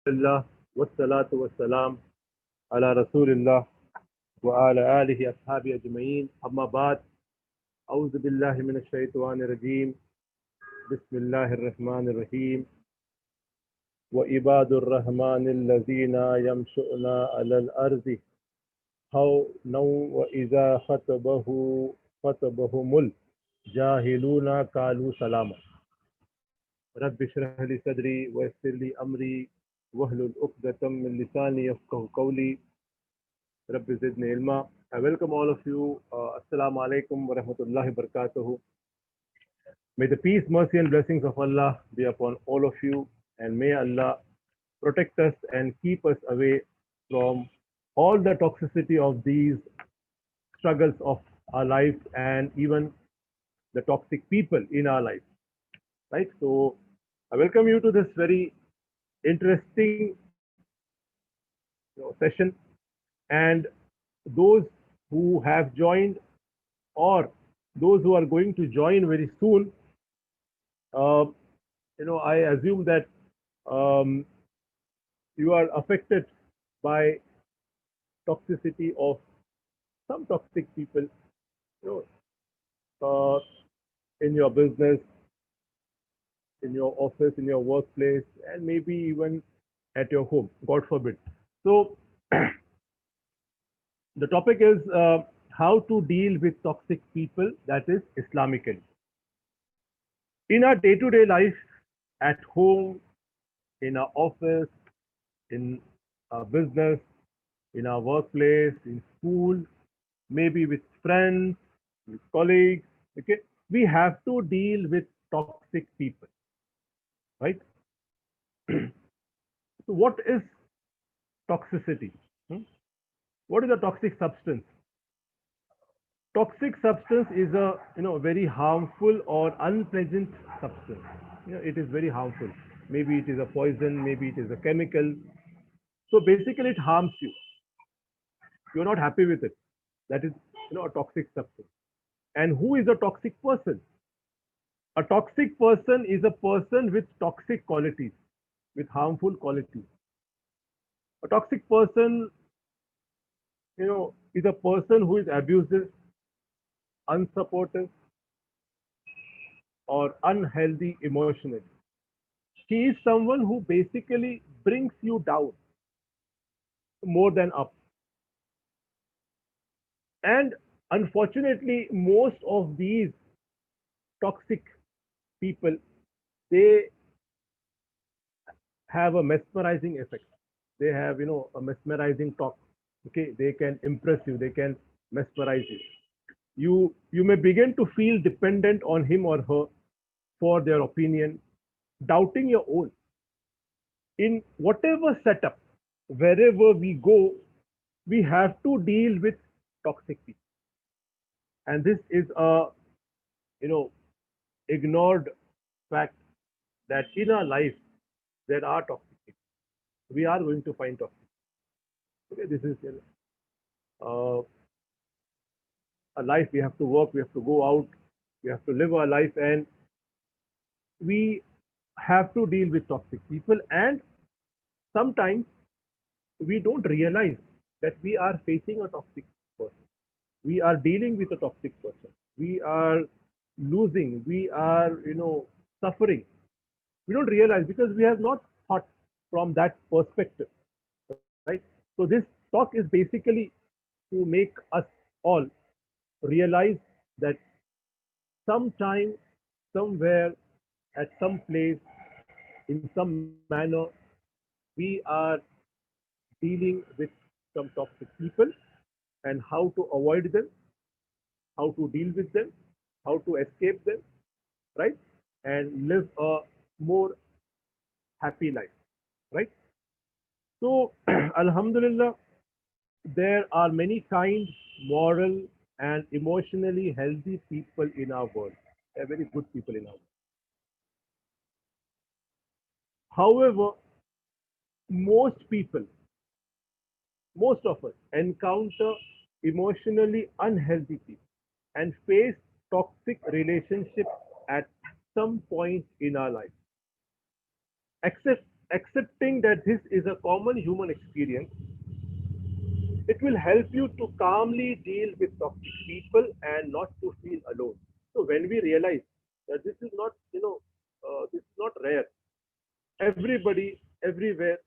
Alhamdulillah, wassalatu wassalam ala Rasulillah wa ala alihi ashabi ajma'in. Amma ba'd, a'udhu billahi minash shaitanir rajim. Bismillahir rahmanir rahim. Wa ibadur rahmanil ladhina yamshu'na ala al-ardi hawnaw wa idha khatabahumul jahiluna qalu salama. رب اشرح لي صدري ويسر لي أمري واحلل عقدة من لساني يفقهوا قولي رب زدني علما. I welcome all of you. Assalamu alaikum wa rahmatullahi wa barakatuhu. May the peace, mercy, and blessings of Allah be upon all of you, and may Allah protect us and keep us away from all the toxicity of these struggles of our life and even the toxic people in our life. Right? So, I welcome you to this very interesting session, and those who have joined or those who are going to join very soon, uh, I assume that um, you are affected by toxicity of some toxic people, you know, in your business, in your office, in your workplace, and maybe even at your home, God forbid. So, the topic is how to deal with toxic people, that is Islamically. In our day to day life, at home, in our office, in our business, in our workplace, in school, maybe with friends, with colleagues, okay, we have to deal with toxic people, right? So, what is toxicity? Hmm? What is a toxic substance? Toxic substance is a very harmful or unpleasant substance. It is very harmful. Maybe it is a poison, maybe it is a chemical. So basically, it harms you. You're not happy with it. That is a toxic substance. And who is a toxic person? A toxic person is a person with toxic qualities, with harmful qualities. A toxic person, is a person who is abusive, unsupportive, or unhealthy emotionally. He is someone who basically brings you down more than up. And unfortunately, most of these toxic people, they have a mesmerizing effect. They have, a mesmerizing talk. Okay, they can impress you, they can mesmerize you. You may begin to feel dependent on him or her for their opinion, doubting your own. In whatever setup, wherever we go, we have to deal with toxic people. And this is a you know ignored fact that in our life there are toxic people. We are going to find toxic. Okay, this is uh, a life. We have to work. We have to go out. We have to live our life, and we have to deal with toxic people. And sometimes we don't realize that we are facing a toxic person. We are dealing with a toxic person. We are losing. We are suffering. We don't realize because we have not thought from that perspective, right? So this talk is basically to make us all realize that sometime, somewhere, at some place, in some manner, we are dealing with some toxic people, and how to avoid them, how to deal with them, how to escape them, right? And live a more happy life, right? So, Alhamdulillah, there are many kind, moral, and emotionally healthy people in our world. They are very good people in our world. However, most people, most of us encounter emotionally unhealthy people and face toxic relationships at some point in our life. Accept accepting that this is a common human experience, it will help you to calmly deal with toxic people and not to feel alone. So when we realize that this is not, this is not rare. Everybody, everywhere,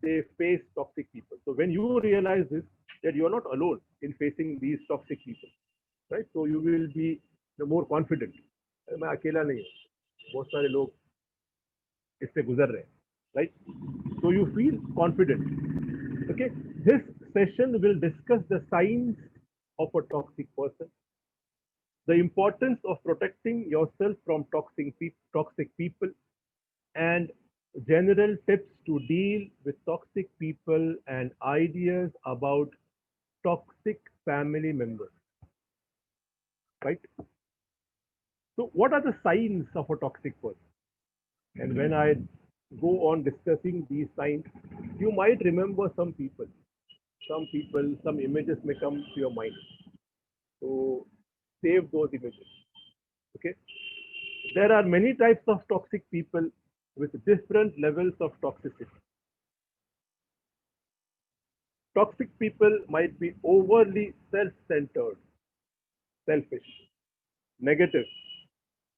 they face toxic people. So when you realize this, that you are not alone in facing these toxic people, right? So you will be more confident. मैं अकेला नहीं हूँ, बहुत सारे लोग इससे गुजर रहे हैं, right? So you feel confident. Okay, this session will discuss the signs of a toxic person, the importance of protecting yourself from toxic people, and general tips to deal with toxic people and ideas about toxic family members, right? So, what are the signs of a toxic person? And when I go on discussing these signs, you might remember some people, some images may come to your mind. So, save those images. Okay. There are many types of toxic people with different levels of toxicity. Toxic people might be overly self-centered, selfish, negative,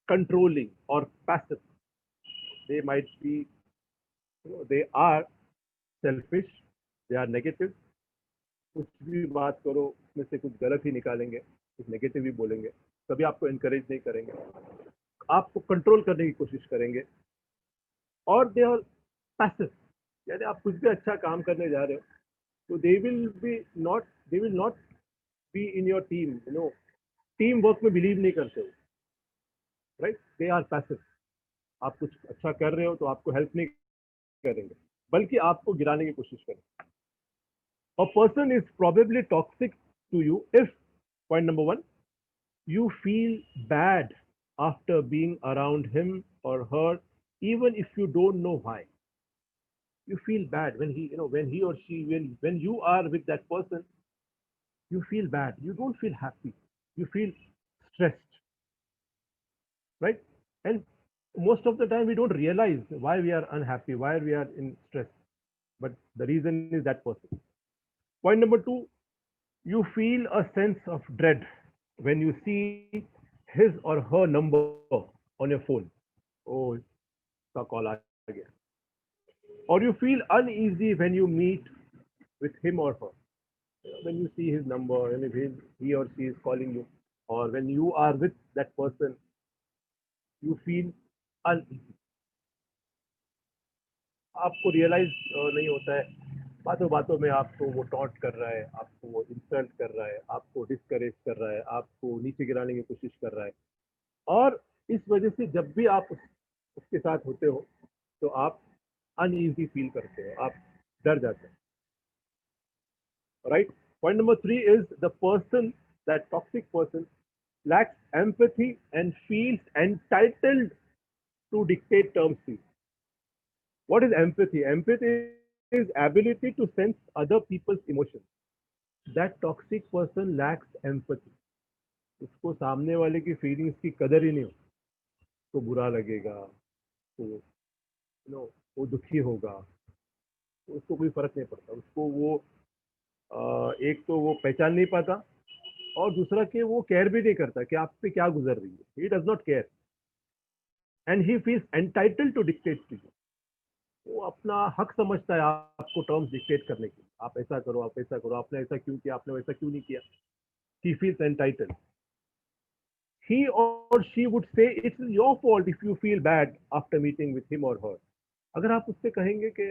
controlling, or passive. They might be, they are selfish, they are negative. कुछ भी बात करो उसमें से कुछ गलत ही निकालेंगे, कुछ नेगेटिव ही बोलेंगे, कभी आपको एनकरेज नहीं करेंगे, आपको कंट्रोल करने की कोशिश करेंगे, और दे आर पैसिव, यानी आप कुछ भी अच्छा काम करने जा रहे हो तो they will not be in your team, team work में बिलीव नहीं करते हो, राइट? They are passive. आप कुछ अच्छा कर रहे हो तो आपको हेल्प नहीं करेंगे, बल्कि आपको गिराने की कोशिश करेंगे. A person is probably toxic to you if, point number one, you feel bad after being around him or her, even if you don't know why. You feel bad when when he or she, when you are with that person, you feel bad. You don't feel happy. You feel stressed, right? And most of the time, we don't realize why we are unhappy, why we are in stress. But the reason is that person. Point number two, you feel a sense of dread when you see his or her number on your phone. Oh, उसका call आ गया. Or you feel uneasy when you meet with him or her. When you see his number, and if he or she is calling you, or when you are with that person, you feel uneasy. आपको realise नहीं होता है, बातों बातों में आपको वो taunt कर रहा है, आपको वो इंसल्ट कर रहा है, आपको डिस्करेज कर रहा है, आपको नीचे गिराने की कोशिश कर रहा है, और इस वजह से जब भी आप उसके साथ होते हो तो आप अनईजी फील करते हो, आप डर जाते हैं, right? Point number three is the person, that toxic person lacks empathy and feels entitled to dictate terms to you. What is empathy? Empathy is ability to sense other people's emotions. That toxic person lacks empathy. उसको सामने वाले की feelings की कदर ही नहीं हो, तो बुरा लगेगा, तो वो दुखी होगा, उसको कोई फर्क नहीं पड़ता, उसको वो एक तो वो पहचान नहीं पाता, और दूसरा कि वो केयर भी नहीं करता कि आप पे क्या गुजर रही है. He does not care and he feels entitled to dictate to you. वो अपना हक समझता है आपको टर्म्स डिक्टेट करने की, आप ऐसा करो, आप ऐसा करो, आपने ऐसा क्यों किया, आपने वैसा क्यों नहीं किया. ही feels entitled. He or she would say it's your fault if you feel bad after meeting with him or her. अगर आप उससे कहेंगे कि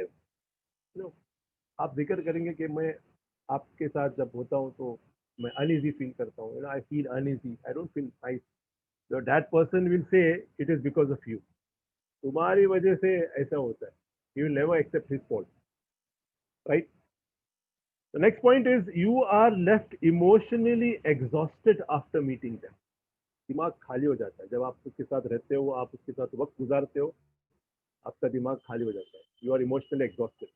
आप जिक्र करेंगे कि मैं आपके साथ जब होता हूँ तो मैं अनईजी फील करता हूँ, I feel uneasy, I don't feel nice, that person will say it is because of you. तुम्हारी वजह से ऐसा होता है. He will never accept his fault, right? The next point is you are left emotionally exhausted after meeting them. दिमाग खाली हो जाता है जब आप उसके साथ रहते हो, आप उसके साथ वक्त गुजारते हो, आपका दिमाग खाली हो जाता है. You are emotionally exhausted.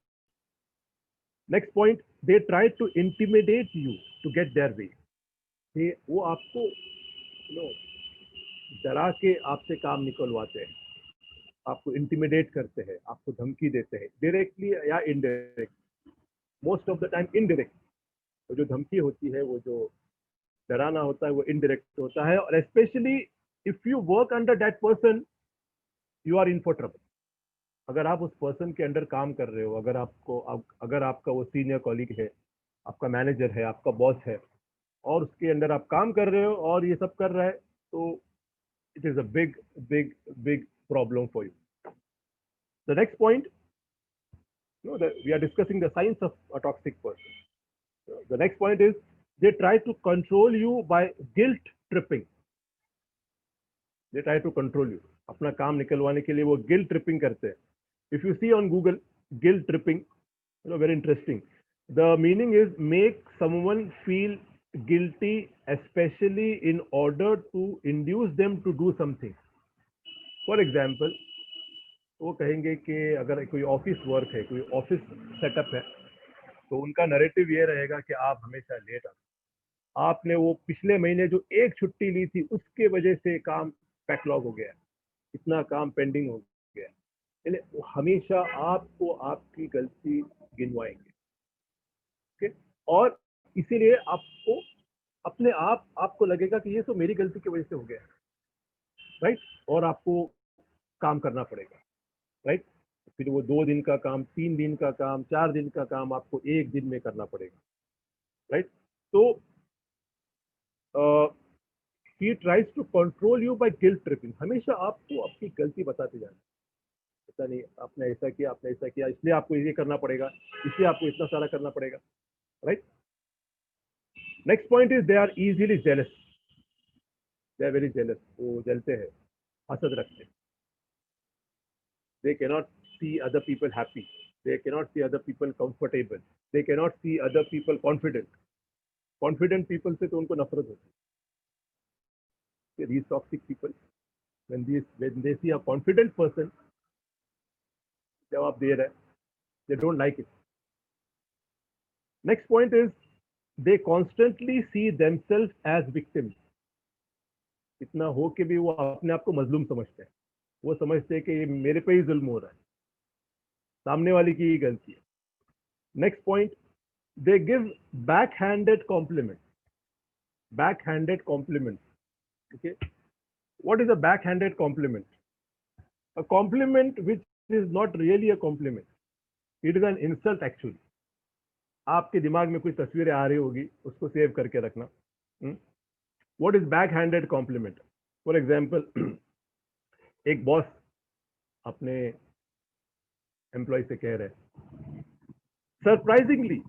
Next point, they try to intimidate you to get their way. वो आपको डरा के आपसे काम निकलवाते हैं. आपको इंटिमिडेट करते हैं, आपको धमकी देते हैं, डायरेक्टली या indirect, most of the time indirect. तो जो धमकी होती है, वो जो डराना होता है, वो इनडायरेक्ट होता है। और specially if you work under that person, you are in for trouble. अगर आप उस पर्सन के अंडर काम कर रहे हो, अगर आपका वो सीनियर कॉलीग है, आपका मैनेजर है, आपका बॉस है, और उसके अंडर आप काम कर रहे हो और ये सब कर रहा है, तो it is a big big big problem for you. The next point, we are discussing the science of a toxic person. The next point is they try to control you by guilt tripping. They try to control you. अपना काम निकलवाने के लिए वो guilt tripping करते हैं. If you see on Google guilt tripping, very interesting. The meaning is make someone feel guilty, especially in order to induce them to do something. For example, वो कहेंगे कि अगर कोई ऑफिस वर्क है, कोई office setup है, तो उनका नैरेटिव ये रहेगा कि आप हमेशा लेट आते, आपने वो पिछले महीने जो एक छुट्टी ली थी उसके वजह से काम बैकलॉग हो गया, इतना काम पेंडिंग हो गया। यानी वो हमेशा आपको आपकी गलती गिनवाएंगे, ओके। और इसीलिए आपको अपने आप आपको लगेगा कि ये तो मेरी गलती की वजह से हो गया, राइट। और आपको काम करना पड़ेगा, राइट। फिर वो 2 दिन का काम, 3 दिन का काम, 4 दिन का काम आपको एक दिन में करना पड़ेगा, राइट। तो he tries to control you by guilt tripping. हमेशा आपको आपकी गलती बताते जाना, ऐसा नहीं, आपने ऐसा किया, आपने ऐसा किया, इसलिए आपको ये करना पड़ेगा, इसलिए आपको इतना सारा करना पड़ेगा, right. Next point is they are easily jealous. They are very jealous, वो जलते हैं, हसद रखते हैं। They cannot see other people happy, they cannot see other people comfortable, they cannot see other people confident. Confident people से तो उनको नफरत होती है। These toxic people, when they see a confident person जवाब दे रहा है, they don't like it. Next point is they constantly see themselves as victims. इतना हो के भी वो अपने आप को मजलूम समझते हैं, वो समझते हैं कि ये मेरे पे ही जुल्म हो रहा है, सामने वाले की ही गलती है। Next point, they give backhanded compliment. Backhanded compliment, okay, what is a backhanded compliment? A compliment which is not really a compliment, it is an insult actually. आपके दिमाग में कुछ तस्वीरें आ रही होगी, उसको सेव करके रखना। What is backhanded compliment? For example, एक बॉस अपने एम्प्लॉय से कह रहे हैं, surprisingly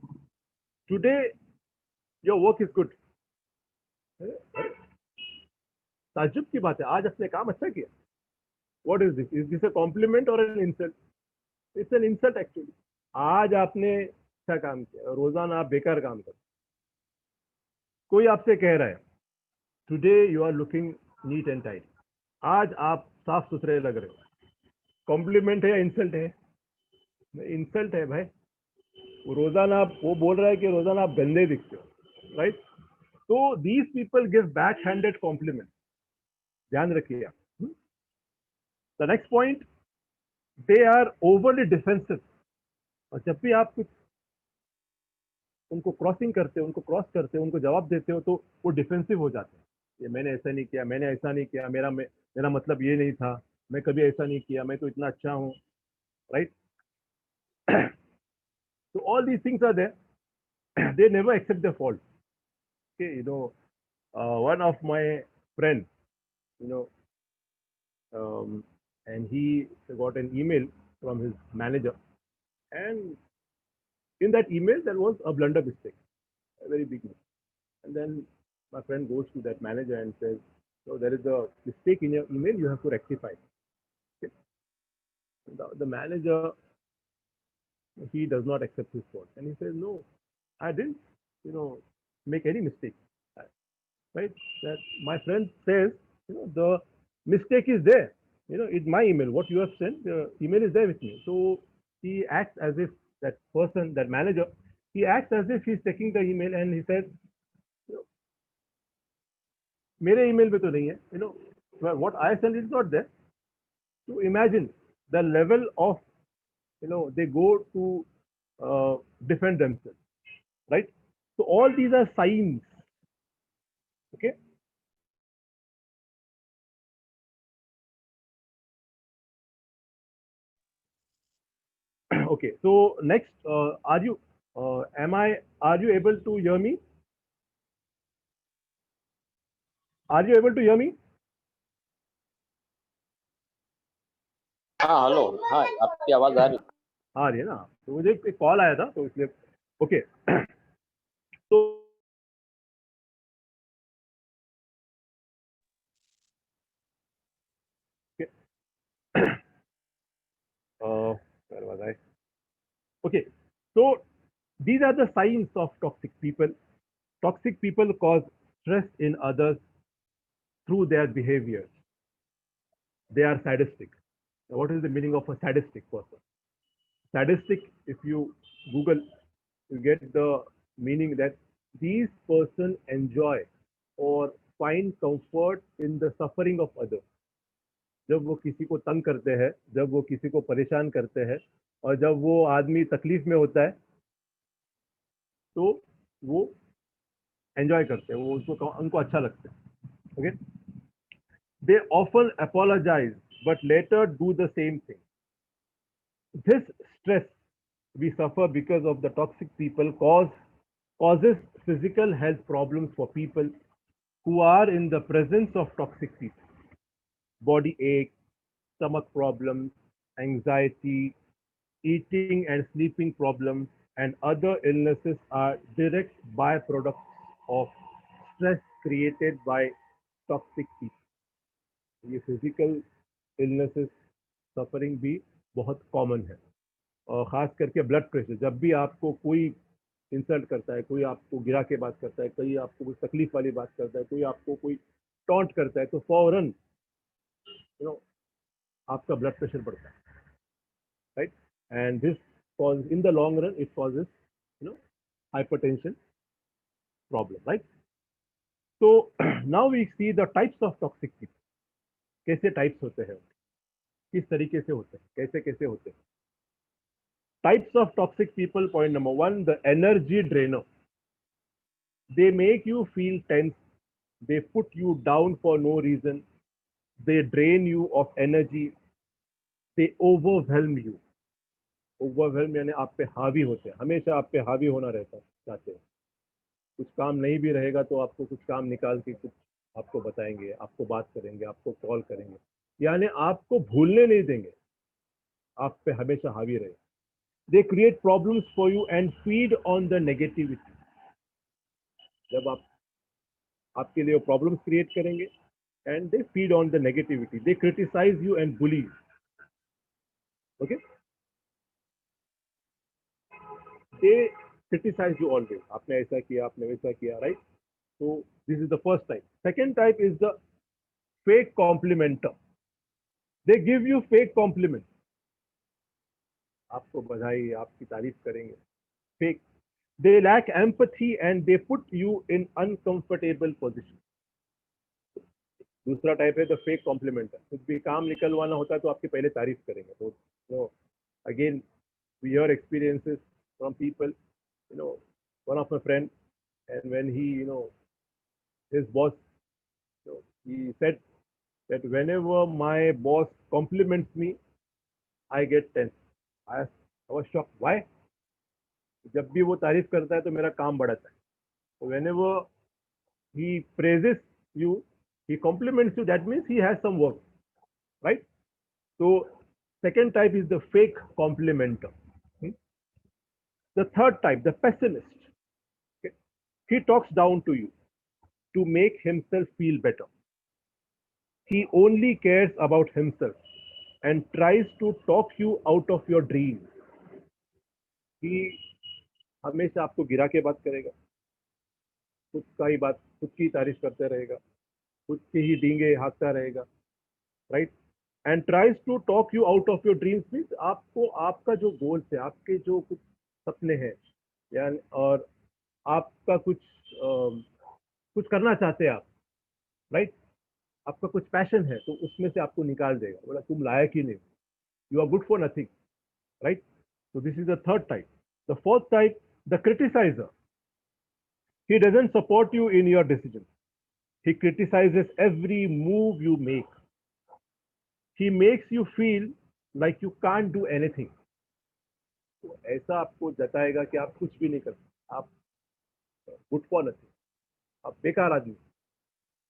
today your work is good. ताज्जुब की बात है, आज अपने काम अच्छा किया। What is this? Is this a compliment or an insult? It's an insult actually. आज आपने अच्छा काम किया, रोजाना आप बेकार काम करते। कोई आपसे कह रहा है, today you are looking neat and tight, आज आप साफ सुथरे लग रहे हो। कॉम्प्लीमेंट है या इंसल्ट है? इंसल्ट है भाई। रोजाना आप, वो बोल रहा है कि रोजाना आप गंदे दिखते हो, राइट। तो these people give back handed compliment, ध्यान रखिए आप। The next point, they are overly defensive. और जब भी आप कुछ उनको क्रॉसिंग करते हो, उनको क्रॉस करते हो, उनको जवाब देते हो, तो वो डिफेंसिव हो जाते हैं। ये मैंने ऐसा नहीं किया, मैंने ऐसा नहीं किया, मेरा मतलब ये नहीं था, मैं कभी ऐसा नहीं किया, मैं तो इतना अच्छा हूँ, right. So all these things are there. They never accept their fault. Okay, one of my friends, you know, and he got an email from his manager, and in that email there was a blunder mistake, a very big mistake. And then my friend goes to that manager and says, "So there is a mistake in your email. You have to rectify." Okay? The manager, he does not accept his fault, and he says, "No, I didn't, make any mistake." Right? That my friend says, the mistake is there. It's my email. What you have sent, the email is there with me. So he acts as if that person, that manager, he acts as if he's taking the email and he says, मेरे email पे तो नहीं है, what I sent is not there. So imagine the level of, they go to defend themselves, right? So all these are signs. Okay. Okay. So next, are you able to hear me? Are you able to hear me? हाँ hello, हाँ आपकी आवाज आ रही। आ रही है ना? तो मुझे एक कॉल आया था तो इसलिए। ओके। तो where was I? Okay. So these are the signs of toxic people. Toxic people cause stress in others through their behavior. They are sadistic. Now, what is the meaning of a sadistic person? Sadistic, if you Google, you get the meaning that these person enjoy or find comfort in the suffering of others. जब वो किसी को तंग करते हैं, जब वो किसी को परेशान करते हैं, और जब वो आदमी तकलीफ में होता है, तो वो एंजॉय करते हैं, वो उनको अच्छा लगता है। Okay. They often apologize but later do the same thing. This stress we suffer because of the toxic people causes physical health problems for people who are in the presence of toxic people. Body ache, stomach problems, anxiety, eating and sleeping problems, and other illnesses are direct byproducts of stress created by toxic people. ये physical illnesses, suffering भी बहुत common है, और खास करके blood pressure. जब भी आपको कोई इंसल्ट करता है, कोई आपको गिरा के बात करता है, कोई आपको कोई तकलीफ वाली बात करता है, कोई आपको कोई टॉन्ट करता है, तो फौरन आपका ब्लड प्रेशर बढ़ता है, right? And this cause in the long run it causes hypertension problem, right? So now we see the types of toxic people. कैसे टाइप्स होते हैं, किस तरीके से होते हैं, कैसे कैसे होते हैं? Types of toxic people. Point number one, the energy drainer. They make you feel tense. They put you down for no reason. They drain you of energy. They overwhelm you. Overwhelm यानी आप पे हावी होते हैं, हमेशा आप पे हावी होना रहता है, चाहते हैं। कुछ काम नहीं भी रहेगा तो आपको कुछ काम निकाल के कुछ आपको बताएंगे, आपको बात करेंगे, आपको कॉल करेंगे, यानी आपको भूलने नहीं देंगे, आप पे हमेशा हावी रहे। They create problems for you and feed on the negativity. जब आपके लिए प्रॉब्लम्स क्रिएट करेंगे, and they feed on the negativity, they criticise you and bully. Okay, they criticise you always, आपने ऐसा किया, आपने वैसा किया, राइट? तो this is the first type. Second type is the fake complimenter. They give you fake compliment, आपको बधाई, आपकी तारीफ करेंगे, fake. They lack empathy and they put you in uncomfortable position. दूसरा टाइप है द फेक कॉम्प्लीमेंटर। कुछ भी काम निकलवाना होता है तो आपकी पहले तारीफ करेंगे। तो again we hear experiences from people, one of my friend, and when he his boss, he said that whenever my boss compliments me, I get tense. I was shocked. Why? जब भी वो तारीफ करता है तो मेरा काम बढ़ता है। So whenever he praises you, he compliments you, that means he has some work, right? So second type is the fake complimenter. The third type, the pessimist. Okay? He talks down to you to make himself feel better. He only cares about himself and tries to talk you out of your dreams. He हमेशा आपको गिरा के बात करेगा, खुद का ही बात, खुद की तारीफ करते रहेगा, खुद की ही डींगे हाँकता रहेगा, right? And tries to talk you out of your dreams. Means आपको आपका जो गोल्स है, आपके जो कुछ सपने हैं, यानी और आपका कुछ करना चाहते हैं आप, राइट? आपका कुछ पैशन है तो उसमें से आपको निकाल देगा, बोला तुम लायक ही नहीं, you are good for nothing, right? So this is the third type. The fourth type, the criticizer. He doesn't support you in your decisions. He criticizes every move you make. He makes you feel like you can't do anything. तो ऐसा आपको जताएगा कि आप कुछ भी नहीं कर सकते, आप गुड फॉर नथिंग, आप बेकार आदमी,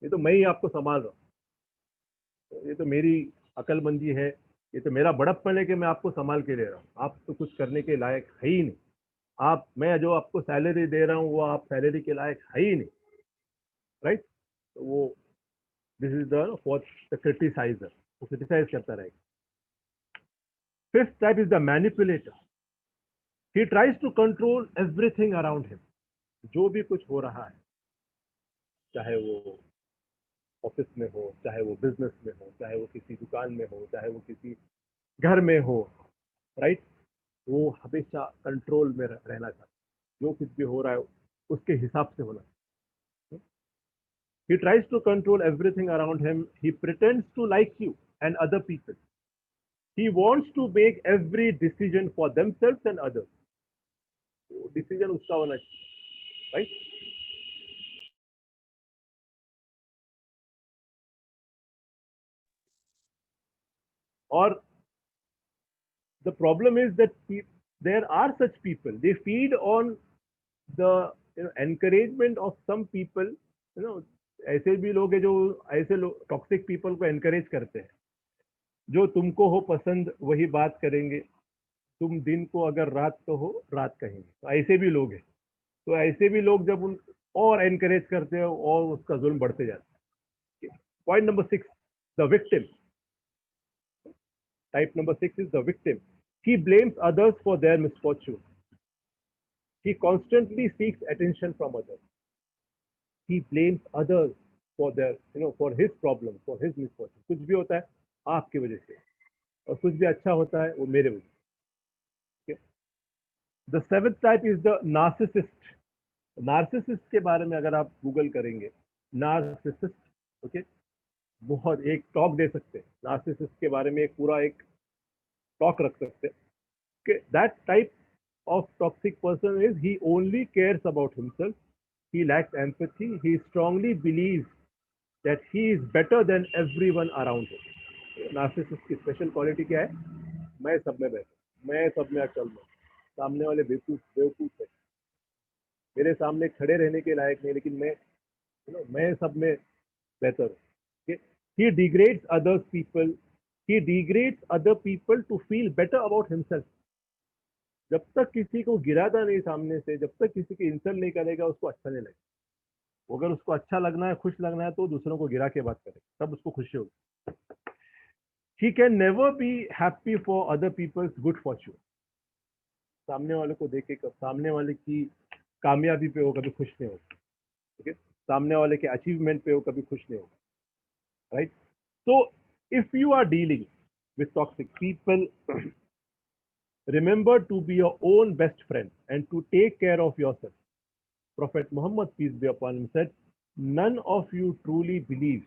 ये तो मैं ही आपको संभाल रहा हूँ, ये तो मेरी अकलमंदी है, ये तो मेरा बड़प्पन है कि मैं आपको संभाल के ले रहा हूँ, आप तो कुछ करने के लायक है ही नहीं, आप, मैं जो आपको सैलरी दे रहा हूँ वो आप सैलरी के लायक है ही नहीं, राइट? तो वो this is the fourth, the criticiser, वो क्रिटिसाइज करता रहेगा. Fifth type is the manipulator. He tries to control everything around him. जो भी कुछ हो रहा है, चाहे वो ऑफिस में हो, चाहे वो बिजनेस में हो, चाहे वो किसी दुकान में हो, चाहे वो किसी घर में हो, राइट? वो हमेशा कंट्रोल में रहना चाहता है. जो कुछ भी हो रहा है उसके हिसाब से होना. He tries to control everything around him. He pretends to like you and other people. He wants to make every decision for themselves and others. Decision उसका होना चाहिए, right? Or the problem is that there are such people. They feed on the encouragement of some people. ऐसे भी लोग हैं जो ऐसे लोग टॉक्सिक पीपल को एनकरेज करते हैं. जो तुमको हो पसंद वही बात करेंगे, तुम दिन को अगर रात तो हो रात कहेंगे. तो ऐसे भी लोग हैं. तो ऐसे भी लोग जब उन और एनकरेज करते हैं और उसका जुल्म बढ़ते जाता है. Point number 6, the victim. Type number 6 is the victim. He blames others for their misfortune. He constantly seeks attention from others. He blames others for their, for his problem, for his misfortune. कुछ भी होता है आपकी वजह से, और कुछ भी अच्छा होता है वो मेरे वजह से. The seventh type is the narcissist. Narcissist के बारे में अगर आप गूगल करेंगे, नार्सिसिस्ट, ओके, बहुत एक टॉक दे सकते हैं नार्सिसिस्ट के बारे में, एक पूरा एक टॉक रख सकते हैं. That type of toxic person is he only cares about himself. He lacks empathy. He strongly believes that he is better than everyone around him. Narcissist की स्पेशल क्वालिटी क्या है? मैं सब में बेहतर, मैं सब में अकल में, सामने वाले बेवकूफ है, मेरे सामने खड़े रहने के लायक नहीं, लेकिन मैं सब में बेहतर हूँ. He degrades others people. He degrades other people to feel better about himself. जब तक किसी को गिराता नहीं सामने से, जब तक किसी की इंसल्ट नहीं करेगा, उसको अच्छा नहीं लगेगा. अगर उसको अच्छा लगना है, खुश लगना है, तो दूसरों को गिरा के बात करेगा, तब उसको खुशी होगी. He can never be happy for other people's good fortune. सामने वाले को देख के, सामने वाले की कामयाबी पे वो कभी खुश नहीं होगा. ठीक है, सामने वाले के अचीवमेंट पे वो कभी खुश नहीं होगा, right? So if you are dealing with toxic people, remember to be your own best friend and to take care of yourself. Prophet Muhammad, peace be upon him, said, none of you truly believes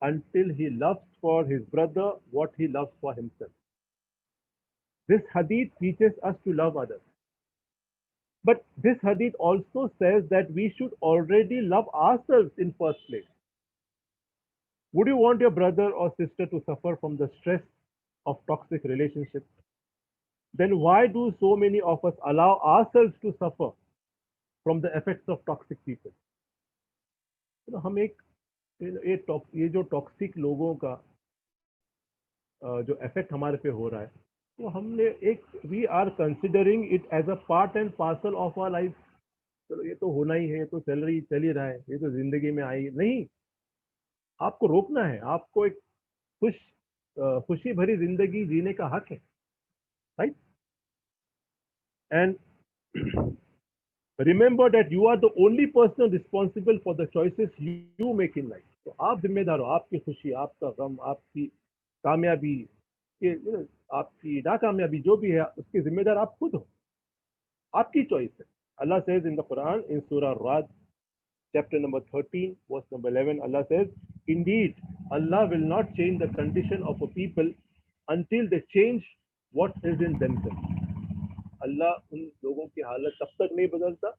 until he loves for his brother what he loves for himself. This hadith teaches us to love others. But this hadith also says that we should already love ourselves in first place. Would you want your brother or sister to suffer from the stress of toxic relationships? Then why do so many of us allow ourselves to suffer from the effects of toxic people? हम एक ये जो toxic लोगों का जो effect हमारे पे हो रहा है, तो हमने एक, we are considering it as a part and parcel of our life. चलो ये तो होना ही है, ये तो चल ही रहा है, ये तो जिंदगी में आई नहीं. आपको रोकना है, आपको एक खुशी भरी जिंदगी जीने का हक है, right? And remember that you are the only person responsible for the choices you make in life. तो आप जिम्मेदार हो, आपकी खुशी, आपका गम, आपकी कामयाबी, आपकी नाकामयाबी जो भी है, उसके जिम्मेदार आप खुद हो. आपकी चॉइस है. Allah says in the Quran, in Surah Rad, chapter number 13, verse number 11, Allah says, indeed, Allah will not change the condition of a people until they change what is in themselves. अल्लाह उन लोगों की हालत तब तक नहीं बदलता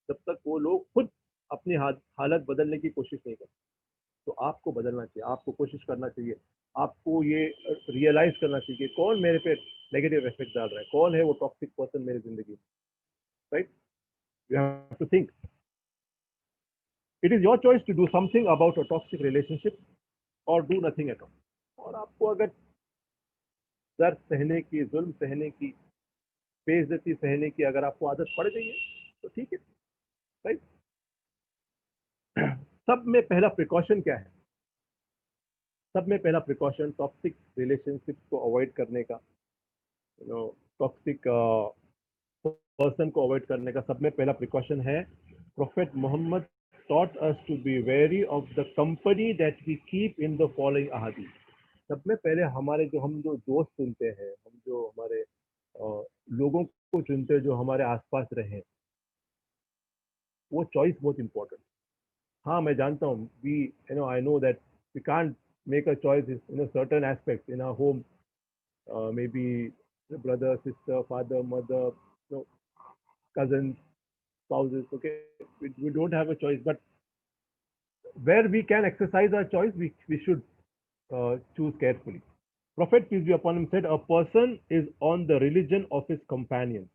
जब तक वो लोग खुद अपनी हालत बदलने की कोशिश नहीं करते. तो आपको बदलना चाहिए, आपको कोशिश करना चाहिए, आपको ये रियलाइज करना चाहिए कि कौन मेरे पे नेगेटिव इफेक्ट डाल रहा है, कौन है वो टॉक्सिक पर्सन मेरी जिंदगी में. Right, you have to think. It is your choice to do something about a toxic relationship और डू नथिंग एट ऑल. और आपको अगर दर्द सहने की, जुल्म सहने की, बेइज्जती सहने की अगर आपको आदत पड़ गई है तो ठीक है. राइट. सब में पहला प्रिकॉशन क्या है? सब में पहला प्रिकॉशन टॉक्सिक रिलेशनशिप को अवॉइड करने का, टॉक्सिक पर्सन को अवॉइड करने का सब में पहला प्रिकॉशन है, prophet Muhammad taught us to be wary of the company that we keep in the following ahadith. सब में पहले हमारे हम जो दोस्त चुनते हैं, हम जो हमारे लोगों को चुनते हैं जो हमारे आसपास रहे, वो चॉइस बहुत इंपॉर्टेंट. हाँ, मैं जानता हूँ, I know that we can't make a choice in a certain aspects in our home, maybe brother, sister, father, mother, cousins, spouses. Okay, we don't have a choice, but where we can exercise our choice, we should choose carefully. Prophet, peace be upon him, said, a person is on the religion of his companion.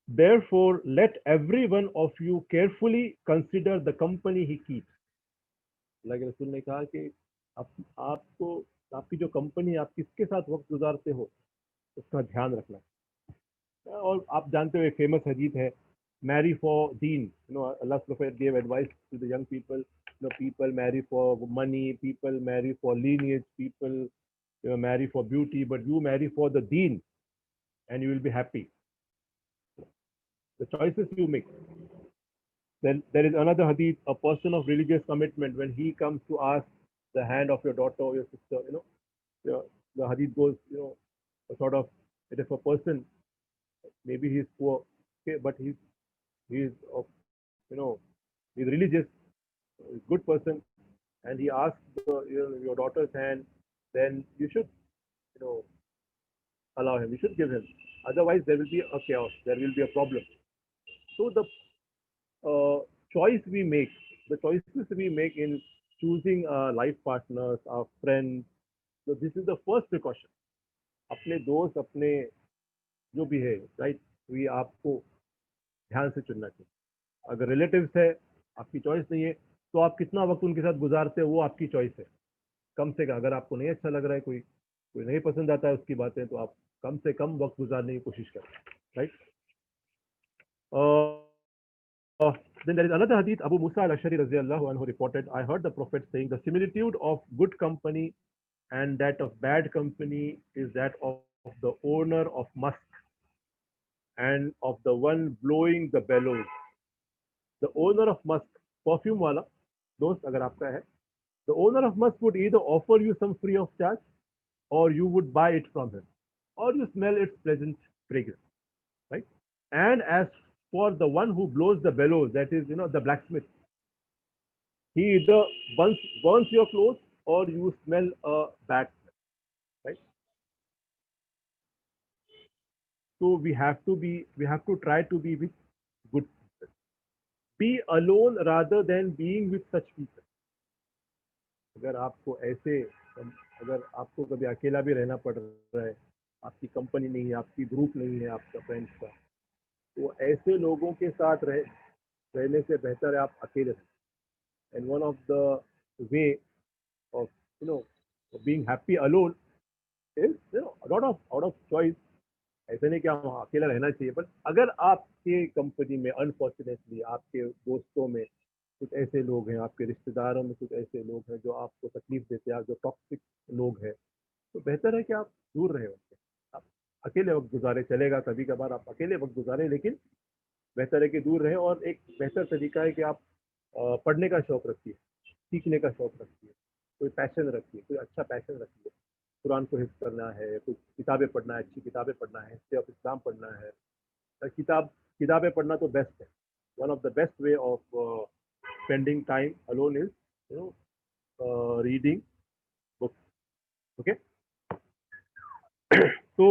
Therefore, let every one of you carefully consider the company he keeps. अल्लाह के रसूल ने कहा कि आपको आपकी जो company, आप किसके साथ वक्त गुजारते हो, उसका ध्यान रखना. और आप जानते हो एक फेमस हदीस है, marry for deen. Allah's Prophet gave advice to the young people. People marry for money, people marry for lineage, people marry for beauty, but you marry for the deen, and you will be happy. The choices you make. Then there is another hadith, a person of religious commitment, when he comes to ask the hand of your daughter or your sister, the hadith goes, a sort of, if a person, maybe he's poor, okay, but he's of, he's religious, he's a good person, and he asks your daughter's hand, then you should, allow him. You should give him. Otherwise, there will be a chaos. There will be a problem. So the choice we make, the choices we make in choosing our life partners, our friends, so this is the first precaution. अपने दोस्त, अपने जो भी है, right, ये आपको ध्यान से चुनना चाहिए. अगर रिलेटिव्स है, आपकी चॉइस नहीं है, तो आप कितना वक्त उनके साथ गुजारते हो वो आपकी चॉइस है. कम से कम, अगर आपको नहीं अच्छा लग रहा है, कोई नहीं पसंद आता है उसकी बातें, तो आप कम से कम वक्त गुजारने की कोशिश करें. Right. Then there is another hadith, Abu Musa al-Ashari radhiyallahu anhu reported, I heard the Prophet saying, the similitude of good company and that of bad company is that of the owner of musk and of the one blowing the bellows. The owner of musk, perfume wala, dost agar aapka hai, the owner of musk would either offer you some free of charge, or you would buy it from him, or you smell its pleasant fragrance. Right? And as for the one who blows the bellows, that is, the blacksmith, he either burns your clothes or you smell a bad smell. Right? So we have to try to be with good people. Be alone rather than being with such people. अगर आपको कभी अकेला भी रहना पड़ रहा है, आपकी कंपनी नहीं है, आपकी ग्रुप नहीं है, आपका फ्रेंड्स का, तो ऐसे लोगों के साथ रहने से बेहतर है आप अकेले रहें. And one of the way of being happy alone is out of choice. ऐसे नहीं कि हम अकेला रहना चाहिए, पर अगर आपके कंपनी में अनफॉर्चुनेटली आपके दोस्तों में कुछ ऐसे लोग हैं, आपके रिश्तेदारों में कुछ ऐसे लोग हैं जो आपको तकलीफ देते हैं, जो टॉक्सिक लोग हैं, तो बेहतर है कि आप दूर रहे उनसे. आप अकेले वक्त गुजारे, चलेगा कभी कभार आप अकेले वक्त गुजारे, लेकिन बेहतर है कि दूर रहें. और एक बेहतर तरीका है कि आप पढ़ने का शौक रखिए, सीखने का शौक रखिए, कोई पैशन रखिए, कोई अच्छा पैशन रखिए. कुरान को हिफ्ज़ करना है, कुछ किताबें पढ़ना है, अच्छी किताबें पढ़ना है, हिस्ट्री ऑफ इस्लाम पढ़ना है. किताबें पढ़ना तो बेस्ट है. One of the best way of spending time alone is reading books. Okay. So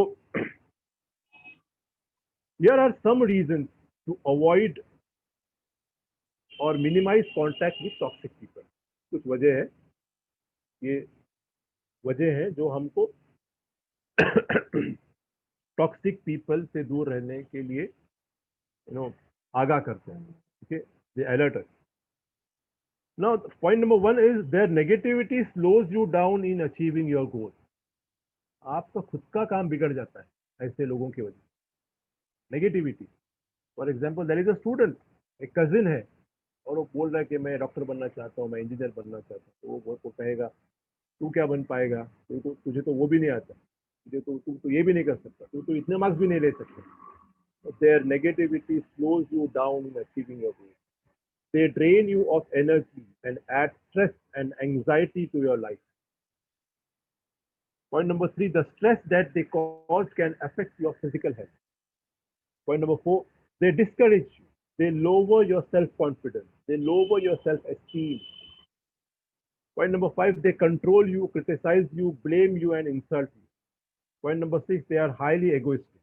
here are some reasons to avoid or minimize contact with toxic people. कुछ वजह है, ये वजह है जो हमको टॉक्सिक पीपल से दूर रहने के लिए आगाह करते हैं. ठीक है, दे alert us. Now, point number one is their negativity slows you down in achieving your goal. आपका खुद का काम बिगड़ जाता है ऐसे लोगों की वजह. Negativity. For example, there is a student, एक कजिन है, और वो बोल रहा है कि मैं डॉक्टर बनना चाहता हूँ, मैं इंजीनियर बनना चाहता हूँ. तो वो कहेगा तू क्या बन पाएगा, तुझे तो वो भी नहीं आता, तुझे तू ये भी नहीं कर सकता, तू तो इतने मार्क्स भी नहीं ले सकता. Their negativity slows you down in achieving your goal. They drain you of energy and add stress and anxiety to your life. Point number 3, the stress that they cause can affect your physical health. Point number 4, they discourage you. They lower your self-confidence. They lower your self-esteem. Point number 5, they control you, criticize you, blame you, and insult you. Point number 6, they are highly egoistic.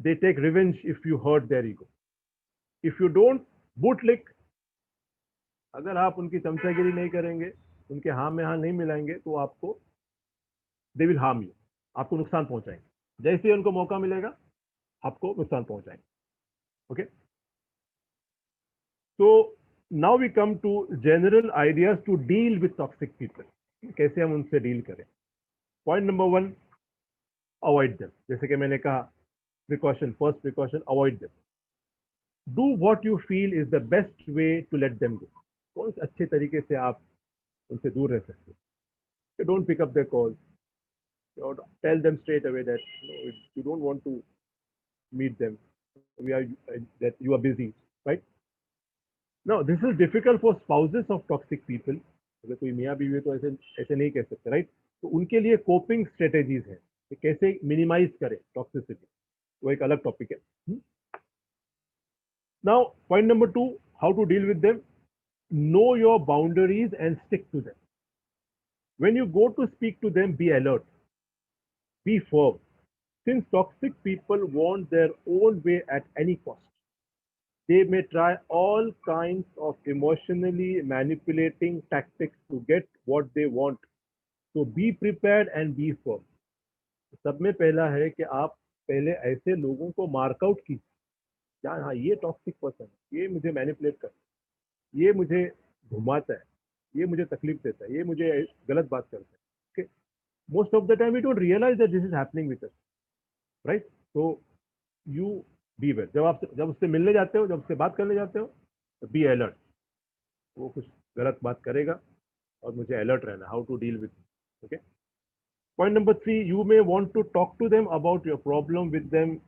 They take revenge if you hurt their ego. If you don't bootlick, अगर आप उनकी चमचागिरी नहीं करेंगे, उनके हाँ में हाँ नहीं मिलाएंगे, तो आपको दे विल हार्म यू, आपको नुकसान पहुंचाएंगे. जैसे ही उनको मौका मिलेगा आपको नुकसान पहुंचाएंगे. ओके, तो now we come to general ideas to deal with toxic people. कैसे हम उनसे डील करें. Point number 1, avoid them. जैसे कि मैंने कहा, precaution, first precaution, avoid them. Do what you feel is the best way to let them go. कौन से अच्छे तरीके से आप उनसे दूर रह सकते हो. Don't pick up their calls. Tell them straight away that you don't want to meet them. That you are busy, right? Now, this is difficult for spouses of toxic people. अगर कोई मियाँ बीवी है तो ऐसे नहीं कह सकते, राइट. तो उनके लिए कोपिंग स्ट्रेटेजीज है कि कैसे मिनिमाइज करें टॉक्सिसिटी, वो एक अलग टॉपिक है. Now point number 2, how to deal with them. Know your boundaries and stick to them. When you go to speak to them, be alert, be firm. Since toxic people want their own way at any cost, they may try all kinds of emotionally manipulating tactics to get what they want. So be prepared and be firm. सब में पहला है कि आप पहले ऐसे लोगों को मार्कआउट कीजिए, हाँ ये टॉक्सिक पर्सन, ये मुझे मैनिपुलेट करता है, ये मुझे घुमाता है, ये मुझे तकलीफ देता है, ये मुझे गलत बात करता है. Most of the time we don't realize that this is happening with us, right? So you be aware. जब उससे मिलने जाते हो, जब उससे बात करने जाते हो, तो be alert. वो कुछ गलत बात करेगा और मुझे alert रहना. How to deal with it. Okay. Point number 3, you may want to talk to them about your problem with them.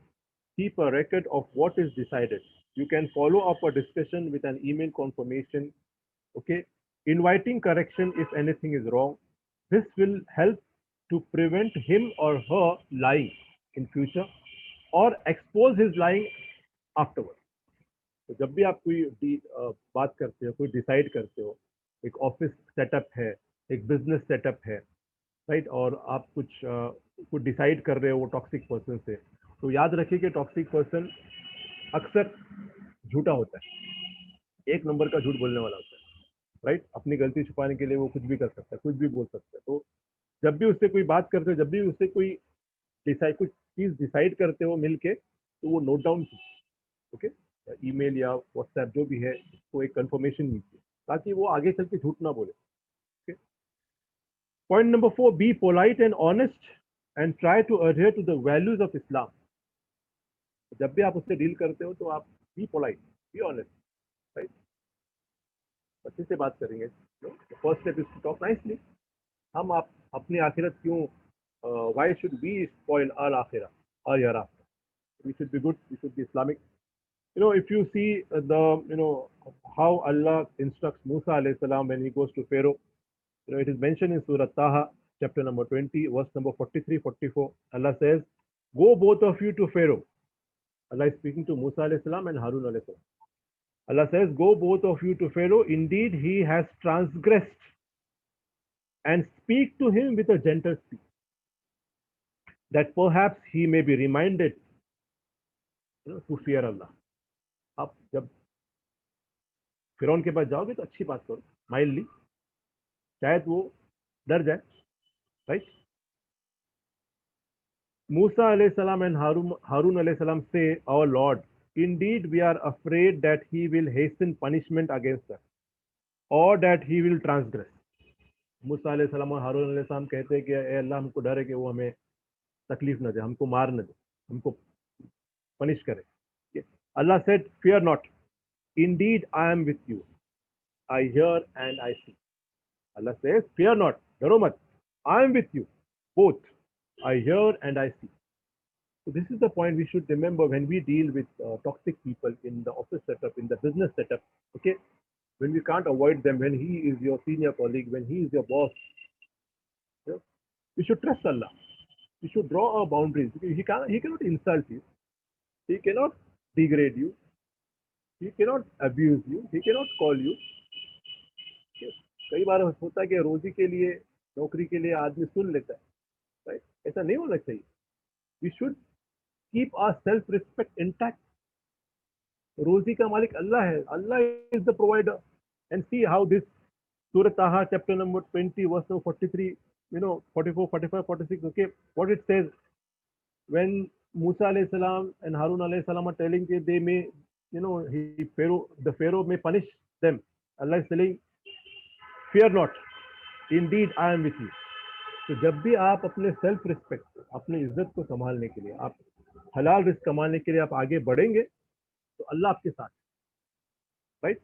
Keep a record of what is decided. You can follow up a discussion with an email confirmation. Okay. Inviting correction if anything is wrong. This will help to prevent him or her lying in future or expose his lying afterwards. तो जब भी आप कोई बात करते हो, कोई decide करते हो, एक ऑफिस सेटअप है, एक बिजनेस सेटअप है, राइट, और आप कुछ डिसाइड कर रहे हो वो टॉक्सिक पर्सन से, तो याद रखिए कि टॉक्सिक पर्सन अक्सर झूठा होता है, एक नंबर का झूठ बोलने वाला होता है, राइट. अपनी गलती छुपाने के लिए वो कुछ भी कर सकता है, कुछ भी बोल सकता है. तो जब भी उससे कोई बात करते हो, जब भी उससे कोई कुछ चीज डिसाइड करते हो मिलके, तो वो नोट डाउन कीजिए. ओके, ईमेल या व्हाट्सएप जो भी है, उसको एक कंफर्मेशन लीजिए ताकि वो आगे चल के झूठ ना बोले. Okay. Point number 4, be polite and honest and try to adhere to the values of Islam. जब भी आप उससे डील करते हो तो आप be polite, be honest, right. अच्छे से बात करेंगे. First step is to talk nicely. हम आप अपनी आखिरत क्यों, why should we spoil our akhirah or hereafter? We should be good, we should be Islamic. If you see how Allah instructs Musa alayhi salam when he goes to Pharaoh, it is mentioned in Surah Taha, chapter number 20, verse number 43, 44. Allah says, go both of you to Pharaoh. Allah is speaking to Musa alayhi salam and Harun alayhi salam. Allah says, go both of you to Pharaoh. Indeed, he has transgressed, and speak to him with a gentle speech. that perhaps he may be reminded, to fear Allah. आप जब फिरौन के पास जाओगे तो अच्छी बात करो, mildly, शायद वो डर जाए, right? Musa alayhi salam and Harun alayhi salam say, our Lord, indeed we are afraid that he will hasten punishment against us, or that he will transgress. मूसा अलैहि सलाम और हारून अलैहि सलाम कहते हैं कि ए अल्लाह, हमको डर है कि वो हमें तकलीफ न दे, हमको मार न दे, हमको पनिश करे. Allah said, fear not, indeed I am with you, I hear and I see. Allah says, fear not, डरो मत, I am with you, both I hear and I see. So this is the point we should remember when we deal with toxic people in the office setup, in the business setup. Okay, when we can't avoid them, when he is your senior colleague, when he is your boss, we should trust Allah. We should draw our boundaries. He cannot insult you, he cannot degrade you, he cannot abuse you, he cannot call you. कई बार होता है कि रोजी के लिए, नौकरी के लिए आदमी सुन लेता है, राइट? ऐसा नहीं होना चाहिए. We should keep our self-respect intact. रोजी का मालिक अल्लाह है. Allah is the provider. And see how this Surah Taha, chapter number 20, verse number 43, 44, 45, 46, okay, what it says, when Musa alayhi salam and Harun alayhi salam are telling that they may, the Pharaoh may punish them. Allah is telling, fear not, indeed I am with you. तो जब भी आप अपने self respect, अपनी इज्जत को संभालने के लिए, आप हलाल रिस्क कमाने के लिए आप आगे बढ़ेंगे, तो अल्लाह आपके साथ, right?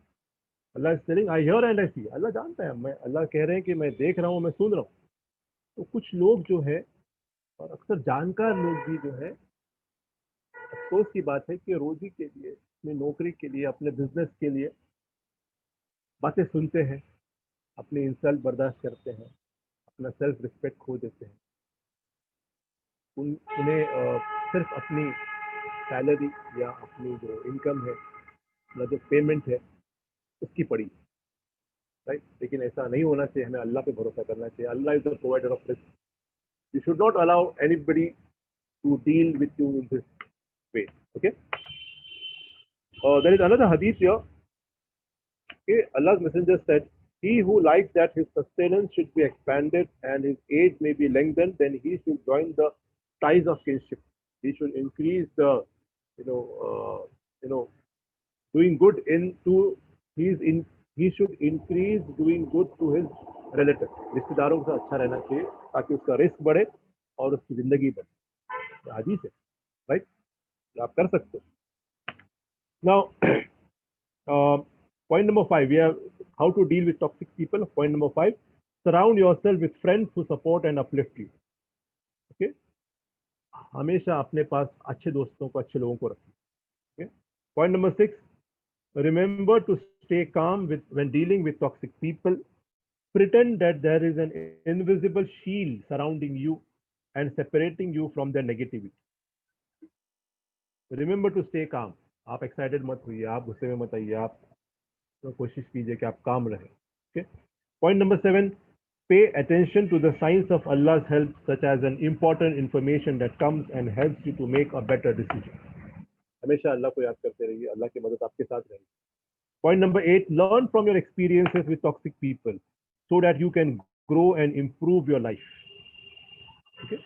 Allah is telling, I hear and I see. Allah जानता है, मैं, अल्लाह कह रहे हैं कि मैं देख रहा हूँ, मैं सुन रहा हूँ. तो कुछ लोग जो है, और अक्सर जानकार लोग भी जो है, अफसोस की बात है कि रोजी के लिए, अपनी नौकरी के लिए, अपने बिजनेस के लिए बातें सुनते हैं, अपनी इंसल्ट बर्दाश्त करते हैं, अपना सेल्फ रिस्पेक्ट खो देते हैं. उन्हें सिर्फ अपनी सैलरी या अपनी जो इनकम है, या जो पेमेंट है, उसकी पड़ी, राइट? लेकिन ऐसा नहीं होना चाहिए. हमें अल्लाह पे भरोसा करना चाहिए. Allah is the provider of रिस्क. You should not allow anybody to deal with you in this way. Okay, there is another हदीस here. Okay, Allah's messenger said, he who likes that his sustenance should be expanded and his age may be lengthened, then he should join the ties of kinship. He should increase the, doing good he should increase doing good to his relatives. रिश्तेदारों के साथ अच्छा रहना चाहिए ताकि उसका risk बढ़े और उसकी जिंदगी बढ़े. हदीस है, राइट? आप कर सकते हो. Now, point number 5, we have how to deal with toxic people. Point number 5, surround yourself with friends who support and uplift you. Okay, हमेशा अपने पास अच्छे दोस्तों को, अच्छे लोगों को रखिए. Okay, point number 6, remember to stay calm when dealing with toxic people. Pretend that there is an invisible shield surrounding you and separating you from their negativity. Remember to stay calm. आप excited मत होइए, आप गुस्से में मत आइए, आप तो कोशिश कीजिए कि आप काम रहे. Okay, point number 7, pay attention to the signs of Allah's help, such as an important information that comes and helps you to make a better decision. हमेशा अल्लाह को याद करते रहिए, अल्लाह की मदद आपके साथ रहेगी. Point number 8, learn from your experiences with toxic people so that you can grow and improve your life. Okay,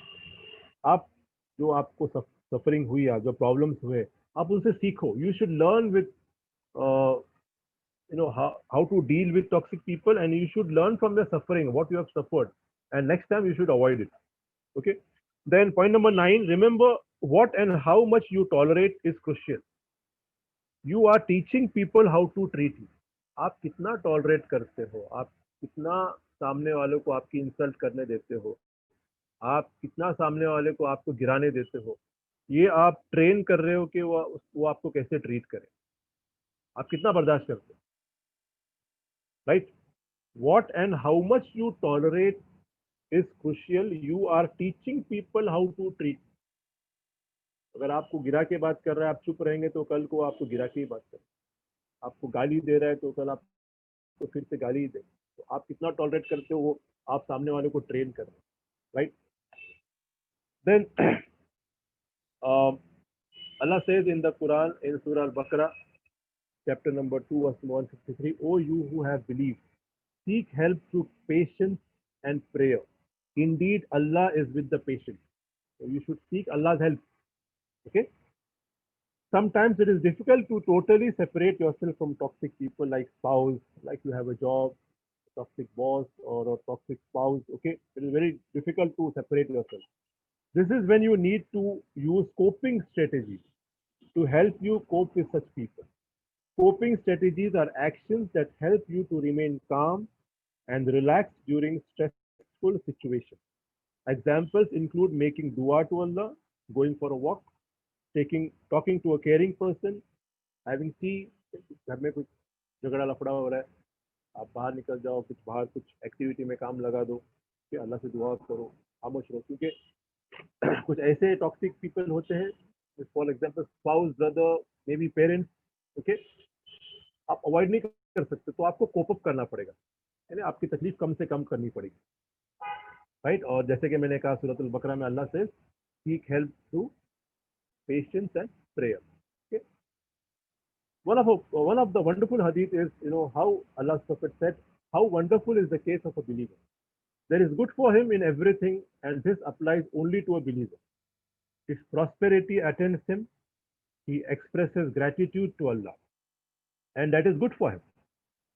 आप जो आपको सफरिंग हुई है, जो प्रॉब्लम्स हुए, आप उनसे सीखो. You should learn with how to deal with toxic people, and you should learn from their suffering, what you have suffered, and next time you should avoid it. Okay, then point number 9, remember what and how much you tolerate is crucial. You are teaching people how to treat you. आप कितना tolerate करते हो, आप कितना सामने वालों को आपकी इंसल्ट करने देते हो, आप कितना सामने वाले को आपको गिराने देते हो, ये आप ट्रेन कर रहे हो कि वो आपको कैसे ट्रीट करे. आप कितना बर्दाश्त करते हो, right? What and how much you tolerate is crucial. You are teaching people how to treat. अगर आपको गिरा के बात कर रहा है, आप चुप रहेंगे तो कल को आपको गिरा के ही बात करें. आपको गाली दे रहा है तो कल आपको फिर से गाली दे. तो आप कितना टॉलरेट करते हो, वो आप सामने वाले को ट्रेन कर रहे हैं, right? Then um, Allah says in the Quran in Surah Al-Baqarah, chapter number 2, verse 153, O you who have believed, seek help through patience and prayer. Indeed, Allah is with the patient. So you should seek Allah's help. Okay. Sometimes it is difficult to totally separate yourself from toxic people like spouse, like you have a job, toxic boss, or a toxic spouse. Okay. It is very difficult to separate yourself. This is when you need to use coping strategies to help you cope with such people. Coping strategies are actions that help you to remain calm and relaxed during stressful situations. Examples include making dua to Allah, going for a walk, talking to a caring person, having tea, घर में कुछ झगड़ा लफड़ा हो रहा है, आप बाहर निकल जाओ, कुछ बाहर कुछ एक्टिविटी में काम लगा दो, कि अल्लाह से दुआ करो, खामोश रहो, क्योंकि कुछ ऐसे टॉक्सिक पीपल होते हैं, for example spouse, brother, may be parents, okay, आप अवॉइड नहीं कर सकते, तो आपको कोप अप करना पड़ेगा, यानी आपकी तकलीफ कम से कम करनी पड़ेगी, राइट। और जैसे कि मैंने कहा सूरत अल-बकरा में अल्लाह से seek help through patience and prayer. Okay? One of the wonderful hadith is, how Allah's Prophet said, how wonderful is the case of a believer. There is good for him in everything, and this applies only to a believer. If prosperity attends him, he expresses gratitude to Allah, and that is good for him.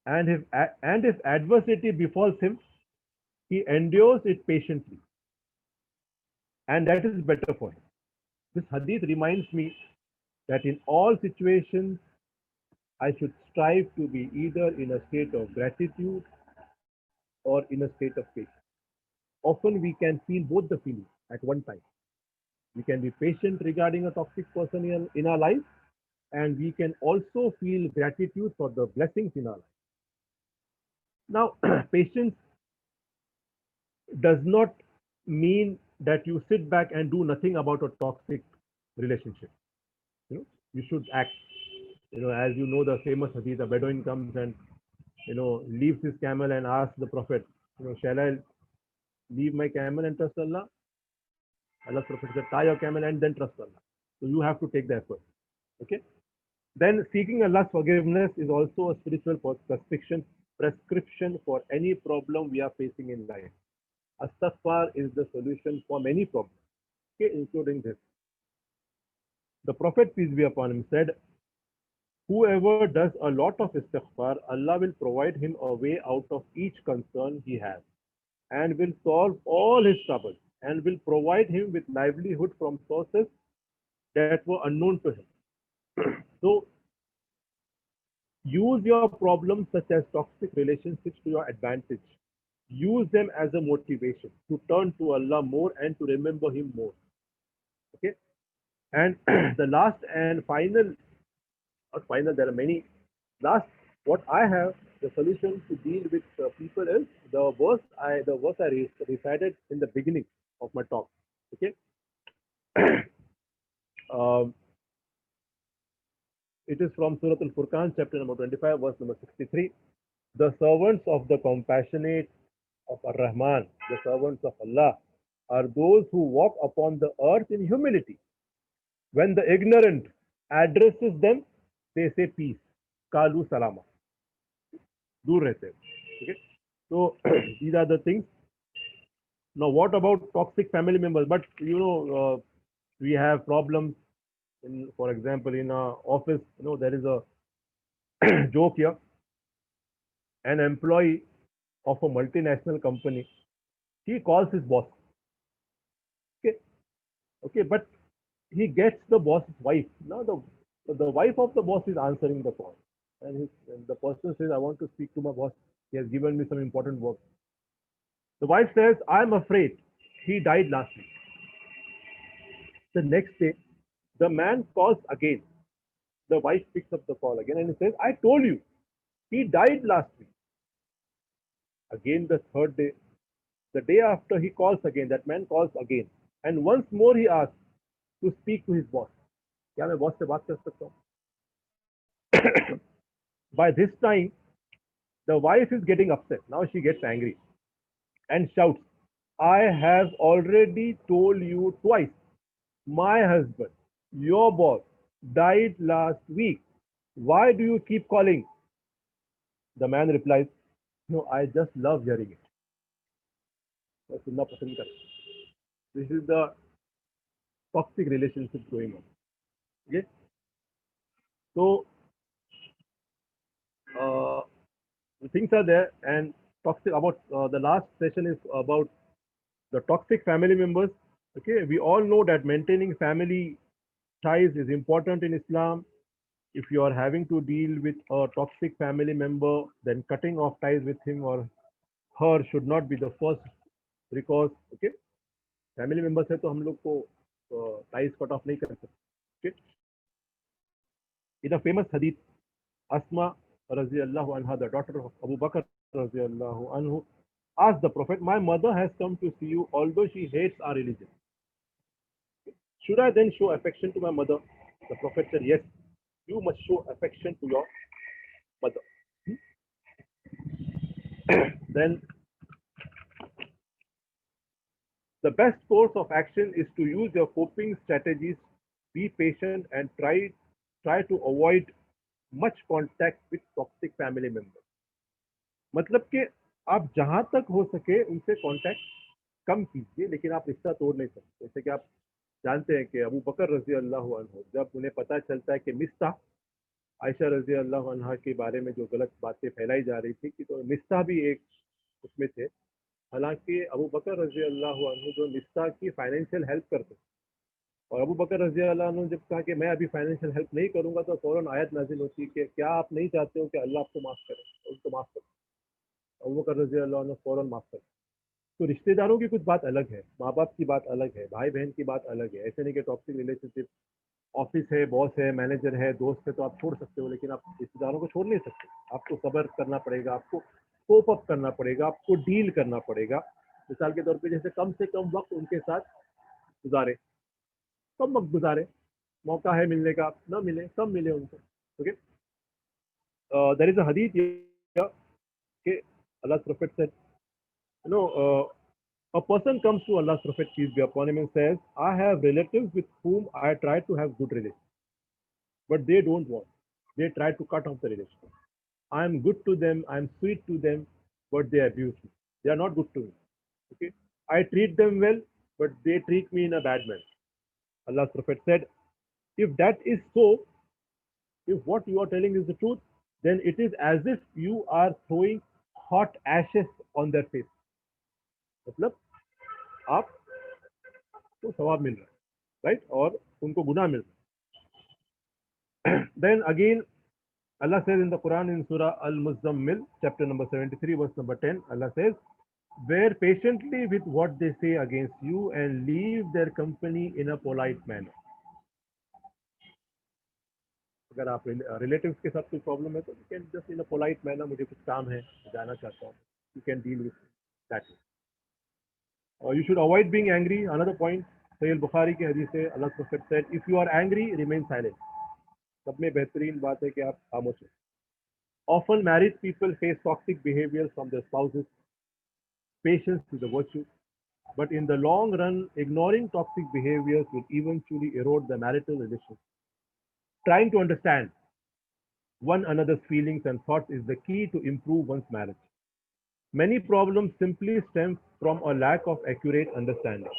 And if adversity befalls him, he endures it patiently, and that is better for him. This hadith reminds me that in all situations, I should strive to be either in a state of gratitude or in a state of patience. Often we can feel both the feelings at one time. We can be patient regarding a toxic person in our life, and we can also feel gratitude for the blessings in our life. Now, patience does not mean that you sit back and do nothing about a toxic relationship. You should act. As you know, the famous hadith, a Bedouin comes and leaves his camel and asks the Prophet, shall I leave my camel and trust Allah? Allah's Prophet said, tie your camel and then trust Allah. So you have to take the effort. Okay. Then seeking Allah's forgiveness is also a spiritual prescription for any problem we are facing in life. Astaghfar is the solution for many problems, okay, including this. The Prophet, peace be upon him, said, whoever does a lot of istighfar, Allah will provide him a way out of each concern he has, and will solve all his troubles, and will provide him with livelihood from sources that were unknown to him. So, use your problems such as toxic relationships to your advantage. Use them as a motivation to turn to Allah more and to remember Him more. Okay? And the last and final, not final, there are many. Last, what I have, the solution to deal with people is the verse I recited in the beginning of my talk. Okay? It is from Surah Al-Furqan, chapter number 25, verse number 63. The servants of the compassionate of Ar-Rahman, the servants of Allah, are those who walk upon the earth in humility. When the ignorant addresses them, they say peace. Kalu salama. Dur rehte. Okay. So these are the things. Now, what about toxic family members? But we have problems. For example, in our office, there is a joke here. An employee of a multinational company, he calls his boss. Okay, but he gets the boss's wife. Now the wife of the boss is answering the call, and the person says, "I want to speak to my boss. He has given me some important work." The wife says, "I'm afraid he died last week." The next day, the man calls again. The wife picks up the call again and says, "I told you, he died last week." Again, the third day, the day after, he calls again. That man calls again, and once more he asks to speak to his boss. क्या मैं boss से बात कर सकता हूँ? By this time, the wife is getting upset. Now she gets angry and shouts, I have already told you twice. My husband, your boss, died last week. Why do you keep calling? The man replies, no, I just love hearing it. मैं सुनना पसंद करता हूं. This is the toxic relationship going on. Okay? So, uh, the things are there, and toxic about the last session is about the toxic family members. Okay, we all know that maintaining family ties is important in Islam. If you are having to deal with a toxic family member, then cutting off ties with him or her should not be the first recourse. Okay, family members है तो हम लोग को ties cut off नहीं कर सकते. Okay, in a famous hadith, Asma Raziallahu anha, the daughter of Abu Bakr Raziallahu anhu, asked the Prophet, my mother has come to see you, although she hates our religion. Should I then show affection to my mother? The Prophet said, yes, you must show affection to your mother. Then the best course of action is to use your coping strategies, be patient, and try to avoid much contact with toxic family members. मतलब कि आप जहां तक हो सके उनसे contact कम कीजिए, लेकिन आप रिश्ता तोड़ नहीं सकते. जैसे कि आप जानते हैं कि अबू बकर रजी अल्लाह अन्हु, जब उन्हें पता चलता है कि मिस्ता आयशा रजी अल्लाह अन्हा के बारे में जो गलत बातें फैलाई जा रही थी, कि तो मिस्ता भी एक उसमें थे. हालांकि अबू बकर रजी अल्लाह अन्हु जो मिस्ता की फाइनेंशियल हेल्प करते, और अबू बकर रजी अल्लाह अन्हु जब कहा कि मैं अभी फाइनेंशियल हेल्प नहीं करूंगा, तो फौरन आयत नाजिल होती कि क्या आप नहीं चाहते हो कि अल्लाह आपको माफ करे, उनको माफ करे. अबू बकर रजी अल्लाह अन्हु फौरन माफ करे. तो रिश्तेदारों की कुछ बात अलग है, माँ बाप की बात अलग है, भाई बहन की बात अलग है. ऐसे नहीं कि टॉक्सिक रिलेशनशिप ऑफिस है, बॉस है, मैनेजर है, दोस्त है तो आप छोड़ सकते हो, लेकिन आप रिश्तेदारों को छोड़ नहीं सकते. आपको सब्र करना पड़ेगा, आपको कोप अप करना पड़ेगा, आपको डील करना पड़ेगा. मिसाल के तौर पे जैसे कम से कम वक्त उनके साथ गुजारे, कम वक्त गुजारे. मौका है मिलने का, ना मिले, कम मिले उनको. ओके, देयर इज अ हदीस कि Allah prophet said, you know, a person comes to Allah's Prophet, peace be upon him, and says, I have relatives with whom I try to have good relations, but they don't want. They try to cut off the relationship. I am good to them, I am sweet to them, but they abuse me. They are not good to me. Okay? I treat them well, but they treat me in a bad manner. Allah's Prophet said, if that is so, if what you are telling is the truth, then it is as if you are throwing hot ashes on their face. मतलब आपको सवाब मिल रहा है, right, और उनको गुनाह मिल रहा है. Then again, Allah says in the Quran in Surah Al-Muzammil, chapter number 73, verse number 10, Allah says, bear patiently with what they say against you and leave their company in a polite manner. अगर आप relatives के साथ कोई problem है तो you can just in a polite manner, मुझे कुछ काम है, जाना चाहता हूँ, you can deal with that. और you should avoid being angry. Another point, सहीह बुखारी की हदीस है, Allah prophet said, if you are angry remain silent. सब में बेहतरीन बात है कि आप खामोश हैं. Often married people face toxic behavior from their spouses. Patience is a virtue, but in the long run, ignoring toxic behaviors will eventually erode the marital relationship. Trying to understand one another's feelings and thoughts is the key to improve one's marriage. Many problems simply stem from a lack of accurate understanding.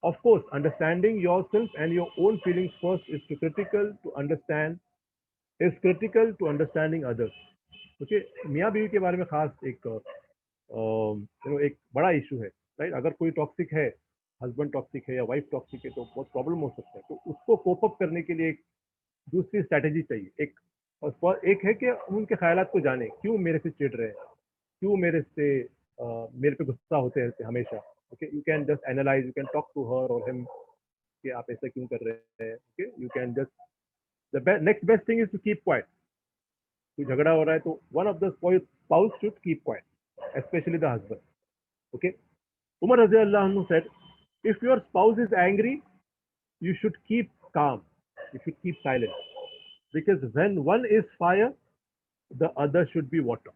Of course, understanding yourself and your own feelings first is critical to understanding others. Okay, मियाँ बीवी के बारे में खास एक एक बड़ा issue है, राइट. अगर कोई टॉक्सिक है, हस्बैंड टॉक्सिक है या वाइफ टॉक्सिक है, तो बहुत प्रॉब्लम हो सकता है. तो उसको कोप अप करने के लिए एक दूसरी स्ट्रैटेजी चाहिए. एक है कि उनके ख्यालात को जाने, क्यों मेरे से चिढ़ रहे हैं, क्यों मेरे पे गुस्सा होते हैं हमेशा. Okay, you can just analyze, you can talk to her और हिम कि आप ऐसा क्यों कर रहे हैं. Okay, you can just, the next best thing is to keep quiet. कोई झगड़ा हो रहा है तो one of the spouse should keep quiet, especially the husband. Okay, Umar Radhiyallahu anhu said, if your spouse is angry, you should keep calm, you should keep silent, because when one is fire, the other should be water.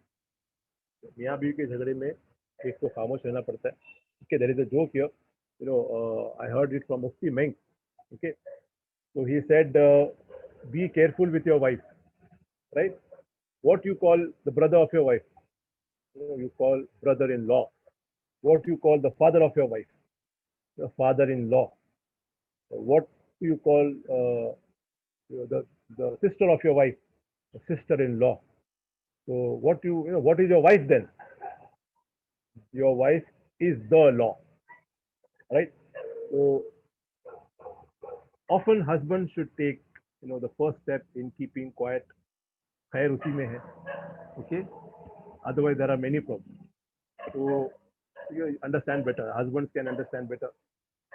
मियाँ बीवी के झगड़े में एक को खामोश रहना पड़ता है, Okay, there is a joke here. I heard it from Mufti Meng. Okay, so he said, be careful with your wife, right? What you call the brother of your wife, you call brother-in-law. What you call the father of your wife, the father-in-law. What do you call the sister of your wife, the sister-in-law? So what is your wife then? Your wife is the law, right? So often husbands should take the first step in keeping quiet. खैर उसी में है, okay? Otherwise there are many problems. So you understand better. Husbands can understand better,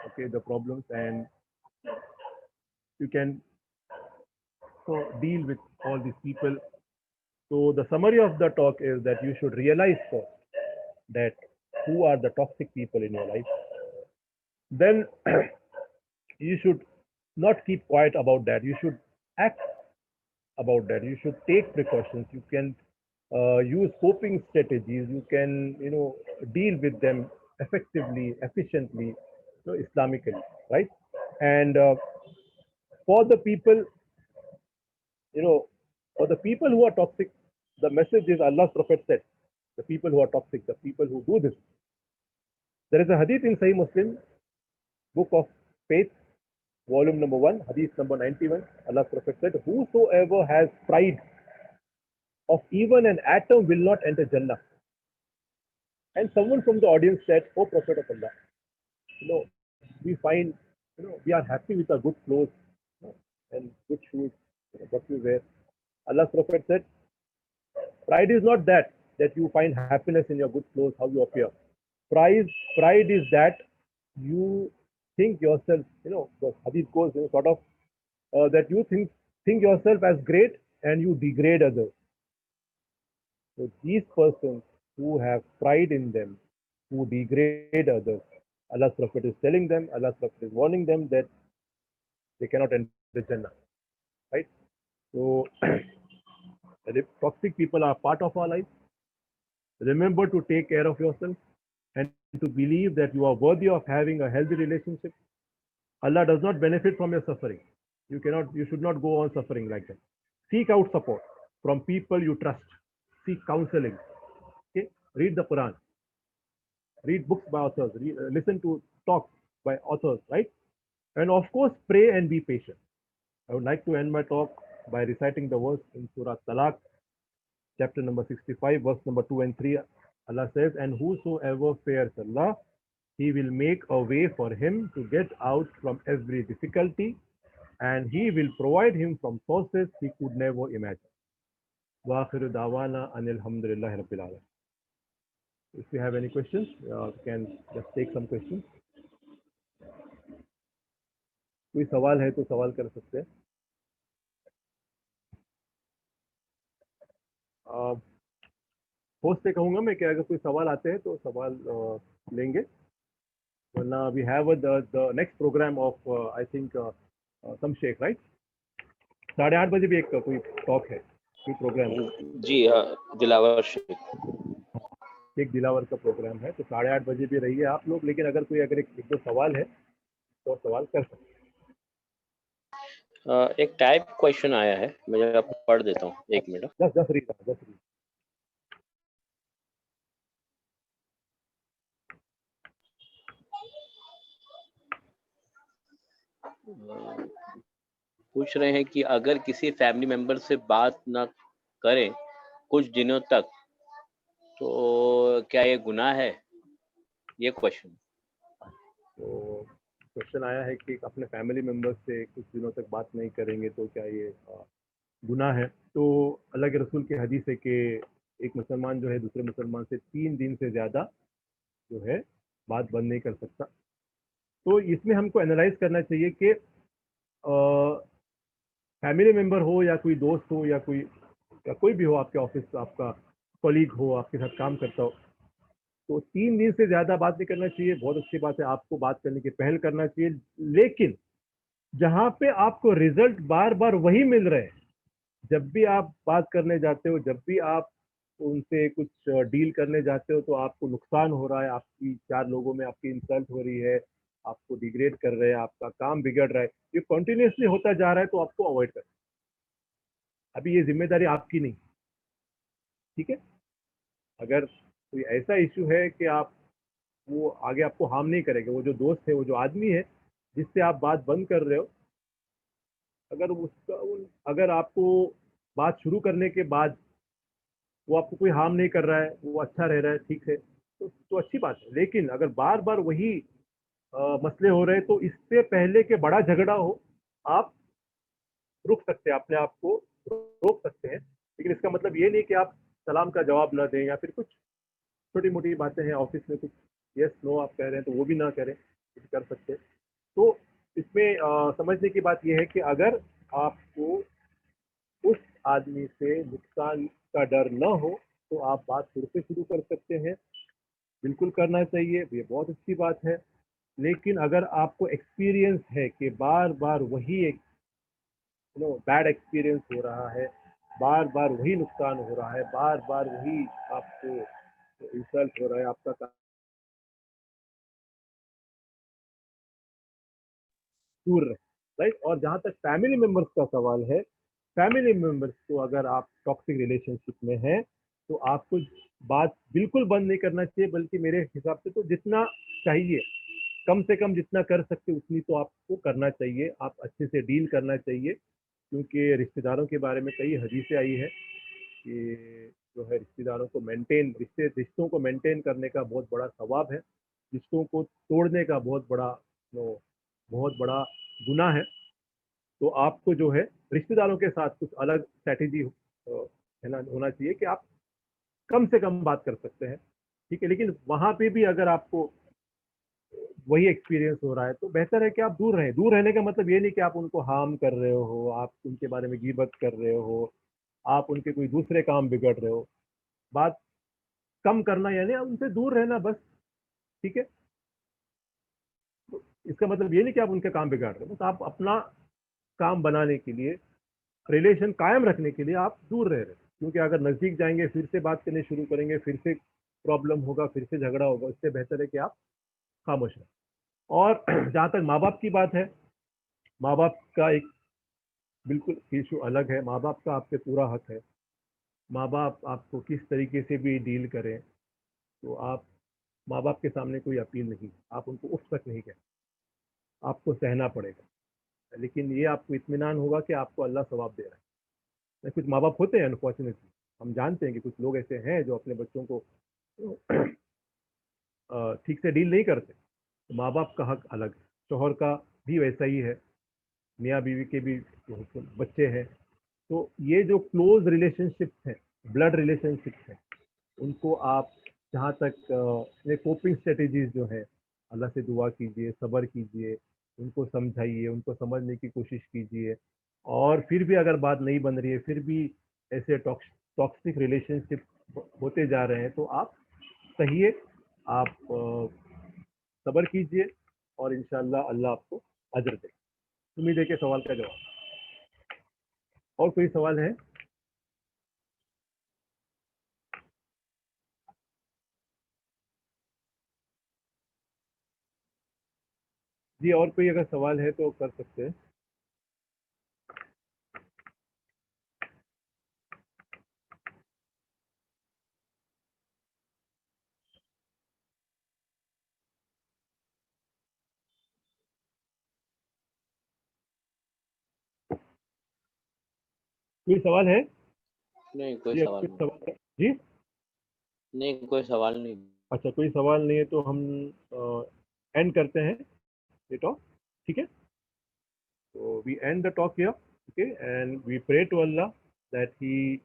okay, the problems, and you can deal with all these people. So the summary of the talk is that you should realize first that who are the toxic people in your life. Then you should not keep quiet about that. You should act about that. You should take precautions. You can use coping strategies. You can deal with them effectively, efficiently, Islamically, right? And for the people, for the people who are toxic, the message is Allah's Prophet said, the people who are toxic, the people who do this. There is a hadith in Sahih Muslim, Book of Faith, volume number 1, hadith number 91. Allah's Prophet said, whosoever has pride of even an atom will not enter Jannah. And someone from the audience said, oh Prophet of Allah, we find, we are happy with our good clothes and good shoes, what we wear. Allah's Prophet said, pride is not that you find happiness in your good clothes, how you appear. Pride is that you think yourself, the hadith goes sort of that you think yourself as great and you degrade others. So these persons who have pride in them, who degrade others, Allah's Prophet is telling them, Allah's Prophet is warning them that they cannot enter Jannah, right? So toxic people are part of our life. Remember to take care of yourself and to believe that you are worthy of having a healthy relationship. Allah does not benefit from your suffering. You should not go on suffering like that. Seek out support from people you trust. Seek counseling. Okay? Read the Quran. Read books by authors. Listen to talks by authors, right? And of course, pray and be patient. I would like to end my talk by reciting the verse in Surah Talaq, chapter number 65, verse number 2 and 3. Allah says, and whosoever fears Allah, He will make a way for him to get out from every difficulty, and He will provide him from sources he could never imagine. Wa akhiru da'wana anil hamdulillahi rabbil alamin. If you have any questions, you can just take some questions. कोई सवाल है तो सवाल कर सकते हैं. Host से कहूँगा मैं कि अगर कोई सवाल आते हैं तो सवाल लेंगे, वरना we have the next program of I think some sheikh, right? 8:30 बजे भी एक कोई टॉक है, कोई प्रोग्राम है. जी हाँ, दिलावर शेख. एक दिलावर का प्रोग्राम है, तो 8:30 बजे भी रहिए आप लोग. लेकिन अगर एक दो सवाल है तो सवाल कर सकते हैं. एक टाइप क्वेश्चन आया है, मैं आपको पढ़ देता हूँ. एक मिनट. just read. पूछ रहे हैं कि अगर किसी फैमिली मेंबर से बात ना करें कुछ दिनों तक, तो क्या ये गुनाह है? ये क्वेश्चन. तो क्वेश्चन आया है कि अपने फैमिली मेंबर्स से कुछ दिनों तक बात नहीं करेंगे तो क्या ये गुनाह है? तो अल्लाह के रसूल की हदीस है कि एक मुसलमान जो है दूसरे मुसलमान से 3 दिन से ज़्यादा जो है बात बंद नहीं कर सकता. तो इसमें हमको एनालाइज करना चाहिए कि फैमिली मेंबर हो या कोई दोस्त हो या कोई भी हो, आपके ऑफिस का आपका कलीग हो, आपके साथ काम करता हो, तो 3 दिन से ज़्यादा बात नहीं करना चाहिए. बहुत अच्छी बात है, आपको बात करने की पहल करना चाहिए. लेकिन जहाँ पे आपको रिजल्ट बार बार वही मिल रहे हैं, जब भी आप बात करने जाते हो, जब भी आप उनसे कुछ डील करने जाते हो तो आपको नुकसान हो रहा है, आपकी 4 लोगों में आपकी इंसल्ट हो रही है, आपको डिग्रेड कर रहे हैं, आपका काम बिगड़ रहा है, ये कंटिन्यूअसली होता जा रहा है, तो आपको अवॉइड करना है। अभी ये जिम्मेदारी आपकी नहीं, ठीक है। अगर कोई ऐसा इशू है कि आप वो आगे आपको हार्म नहीं करेगा, वो जो दोस्त है, वो जो आदमी है जिससे आप बात बंद कर रहे हो, अगर अगर आपको बात शुरू करने के बाद वो आपको कोई हार्म नहीं कर रहा है, वो अच्छा रह रहा है, ठीक है, तो अच्छी बात है। लेकिन अगर बार बार वही मसले हो रहे हैं, तो इससे पहले के बड़ा झगड़ा हो, आप रुक सकते हैं, अपने आप को रोक सकते हैं। लेकिन इसका मतलब ये नहीं कि आप सलाम का जवाब ना दें, या फिर कुछ छोटी मोटी बातें हैं ऑफिस में, कुछ यस नो आप कह रहे हैं तो वो भी ना करें, कुछ कर सकते हैं। तो इसमें समझने की बात यह है कि अगर आपको उस आदमी से नुकसान का डर न हो, तो आप बात फिर से शुरू कर सकते हैं, बिल्कुल करना चाहिए, ये बहुत अच्छी बात है। लेकिन अगर आपको एक्सपीरियंस है कि बार बार वही एक बैड एक्सपीरियंस हो रहा है, बार बार वही नुकसान हो रहा है, बार बार वही आपको इंसल्ट हो रहा है, आपका दूर रहे, राइट। और जहाँ तक फैमिली मेंबर्स का सवाल है, फैमिली मेंबर्स को अगर आप टॉक्सिक रिलेशनशिप में हैं, तो आपको बात बिल्कुल बंद नहीं करना चाहिए, बल्कि मेरे हिसाब से तो जितना चाहिए, कम से कम जितना कर सकते उतनी तो आपको करना चाहिए, आप अच्छे से डील करना चाहिए। क्योंकि रिश्तेदारों के बारे में कई हदीसें आई है कि जो है रिश्तेदारों को मेंटेन, रिश्तों को मेंटेन करने का बहुत बड़ा सवाब है, रिश्तों को तोड़ने का बहुत बड़ा गुनाह है। तो आपको जो है रिश्तेदारों के साथ कुछ अलग स्ट्रैटेजी है ना होना चाहिए कि आप कम से कम बात कर सकते हैं, ठीक है। लेकिन वहां पे भी अगर आपको वही एक्सपीरियंस हो रहा है, तो बेहतर है कि आप दूर रहें। दूर रहने का मतलब ये नहीं कि आप उनको हार्म कर रहे हो, आप उनके बारे में गीबत कर रहे हो, आप उनके कोई दूसरे काम बिगड़ रहे हो। बात कम करना यानी उनसे दूर रहना बस, ठीक है। तो इसका मतलब ये नहीं कि आप उनके काम बिगाड़ रहे हो, बस आप अपना काम बनाने के लिए, रिलेशन कायम रखने के लिए आप दूर रह रहे हो। क्योंकि अगर नजदीक जाएंगे, फिर से बात करने शुरू करेंगे, फिर से प्रॉब्लम होगा, फिर से झगड़ा होगा, इससे बेहतर है कि आप खामोश रहें। और जहाँ तक माँ बाप की बात है, माँ बाप का एक बिल्कुल इशू अलग है। माँ बाप का आप पे पूरा हक है, माँ बाप आपको किस तरीके से भी डील करें, तो आप माँ बाप के सामने कोई अपील नहीं, आप उनको उफ तक नहीं कहें, आपको सहना पड़ेगा। लेकिन ये आपको इत्मीनान होगा कि आपको अल्लाह सवाब दे रहा है। कुछ माँ बाप होते हैं अनफॉर्चुनेटली, हम जानते हैं कि कुछ लोग ऐसे हैं जो अपने बच्चों को ठीक से डील नहीं करते। तो माँ बाप का हक अलग है, शोहर का भी वैसा ही है, मियाँ बीवी के भी बच्चे हैं। तो ये जो क्लोज रिलेशनशिप्स हैं, ब्लड रिलेशनशिप्स हैं, उनको आप जहाँ तक कोपिंग स्ट्रेटेजीज जो है, अल्लाह से दुआ कीजिए, सब्र कीजिए, उनको समझाइए, उनको समझने की कोशिश कीजिए। और फिर भी अगर बात नहीं बन रही है, फिर भी ऐसे टॉक्सिक रिलेशनशिप होते जा रहे हैं, तो आप सहिए, आप सब्र कीजिए, और इंशाल्लाह अल्लाह आपको अजर दे। उम्मीद है कि सवाल का जवाब। और कोई सवाल है? जी, और कोई अगर सवाल है तो कर सकते हैं। कोई सवाल है? नहीं, कोई जी, सवाल कोई नहीं। सवाल है? जी, नहीं, कोई सवाल नहीं। अच्छा, कोई सवाल नहीं है तो हम एंड करते हैं ये टॉक, ठीक है। तो we end the talk here, okay, and we pray to Allah that he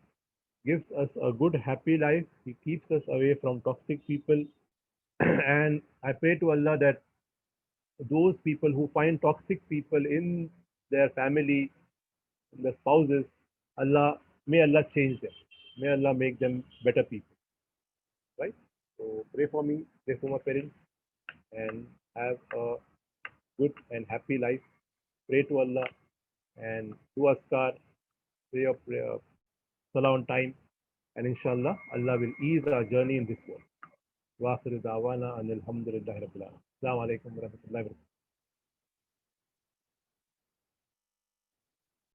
gives us a good happy life, he keeps us away from toxic people. And I pray to Allah that those people who find toxic people in their family, in their spouses, Allah, may Allah change them, may Allah make them better people, right? So pray for me, pray for my parents, and have a good and happy life. Pray to Allah and do askar, pray your prayer, salah on time, and inshallah, Allah will ease our journey in this world. Wa akhiru da'wana anil hamdulillahi rabbil alamin. Assalamu alaikum wa rahmatullahi wa barakatuh.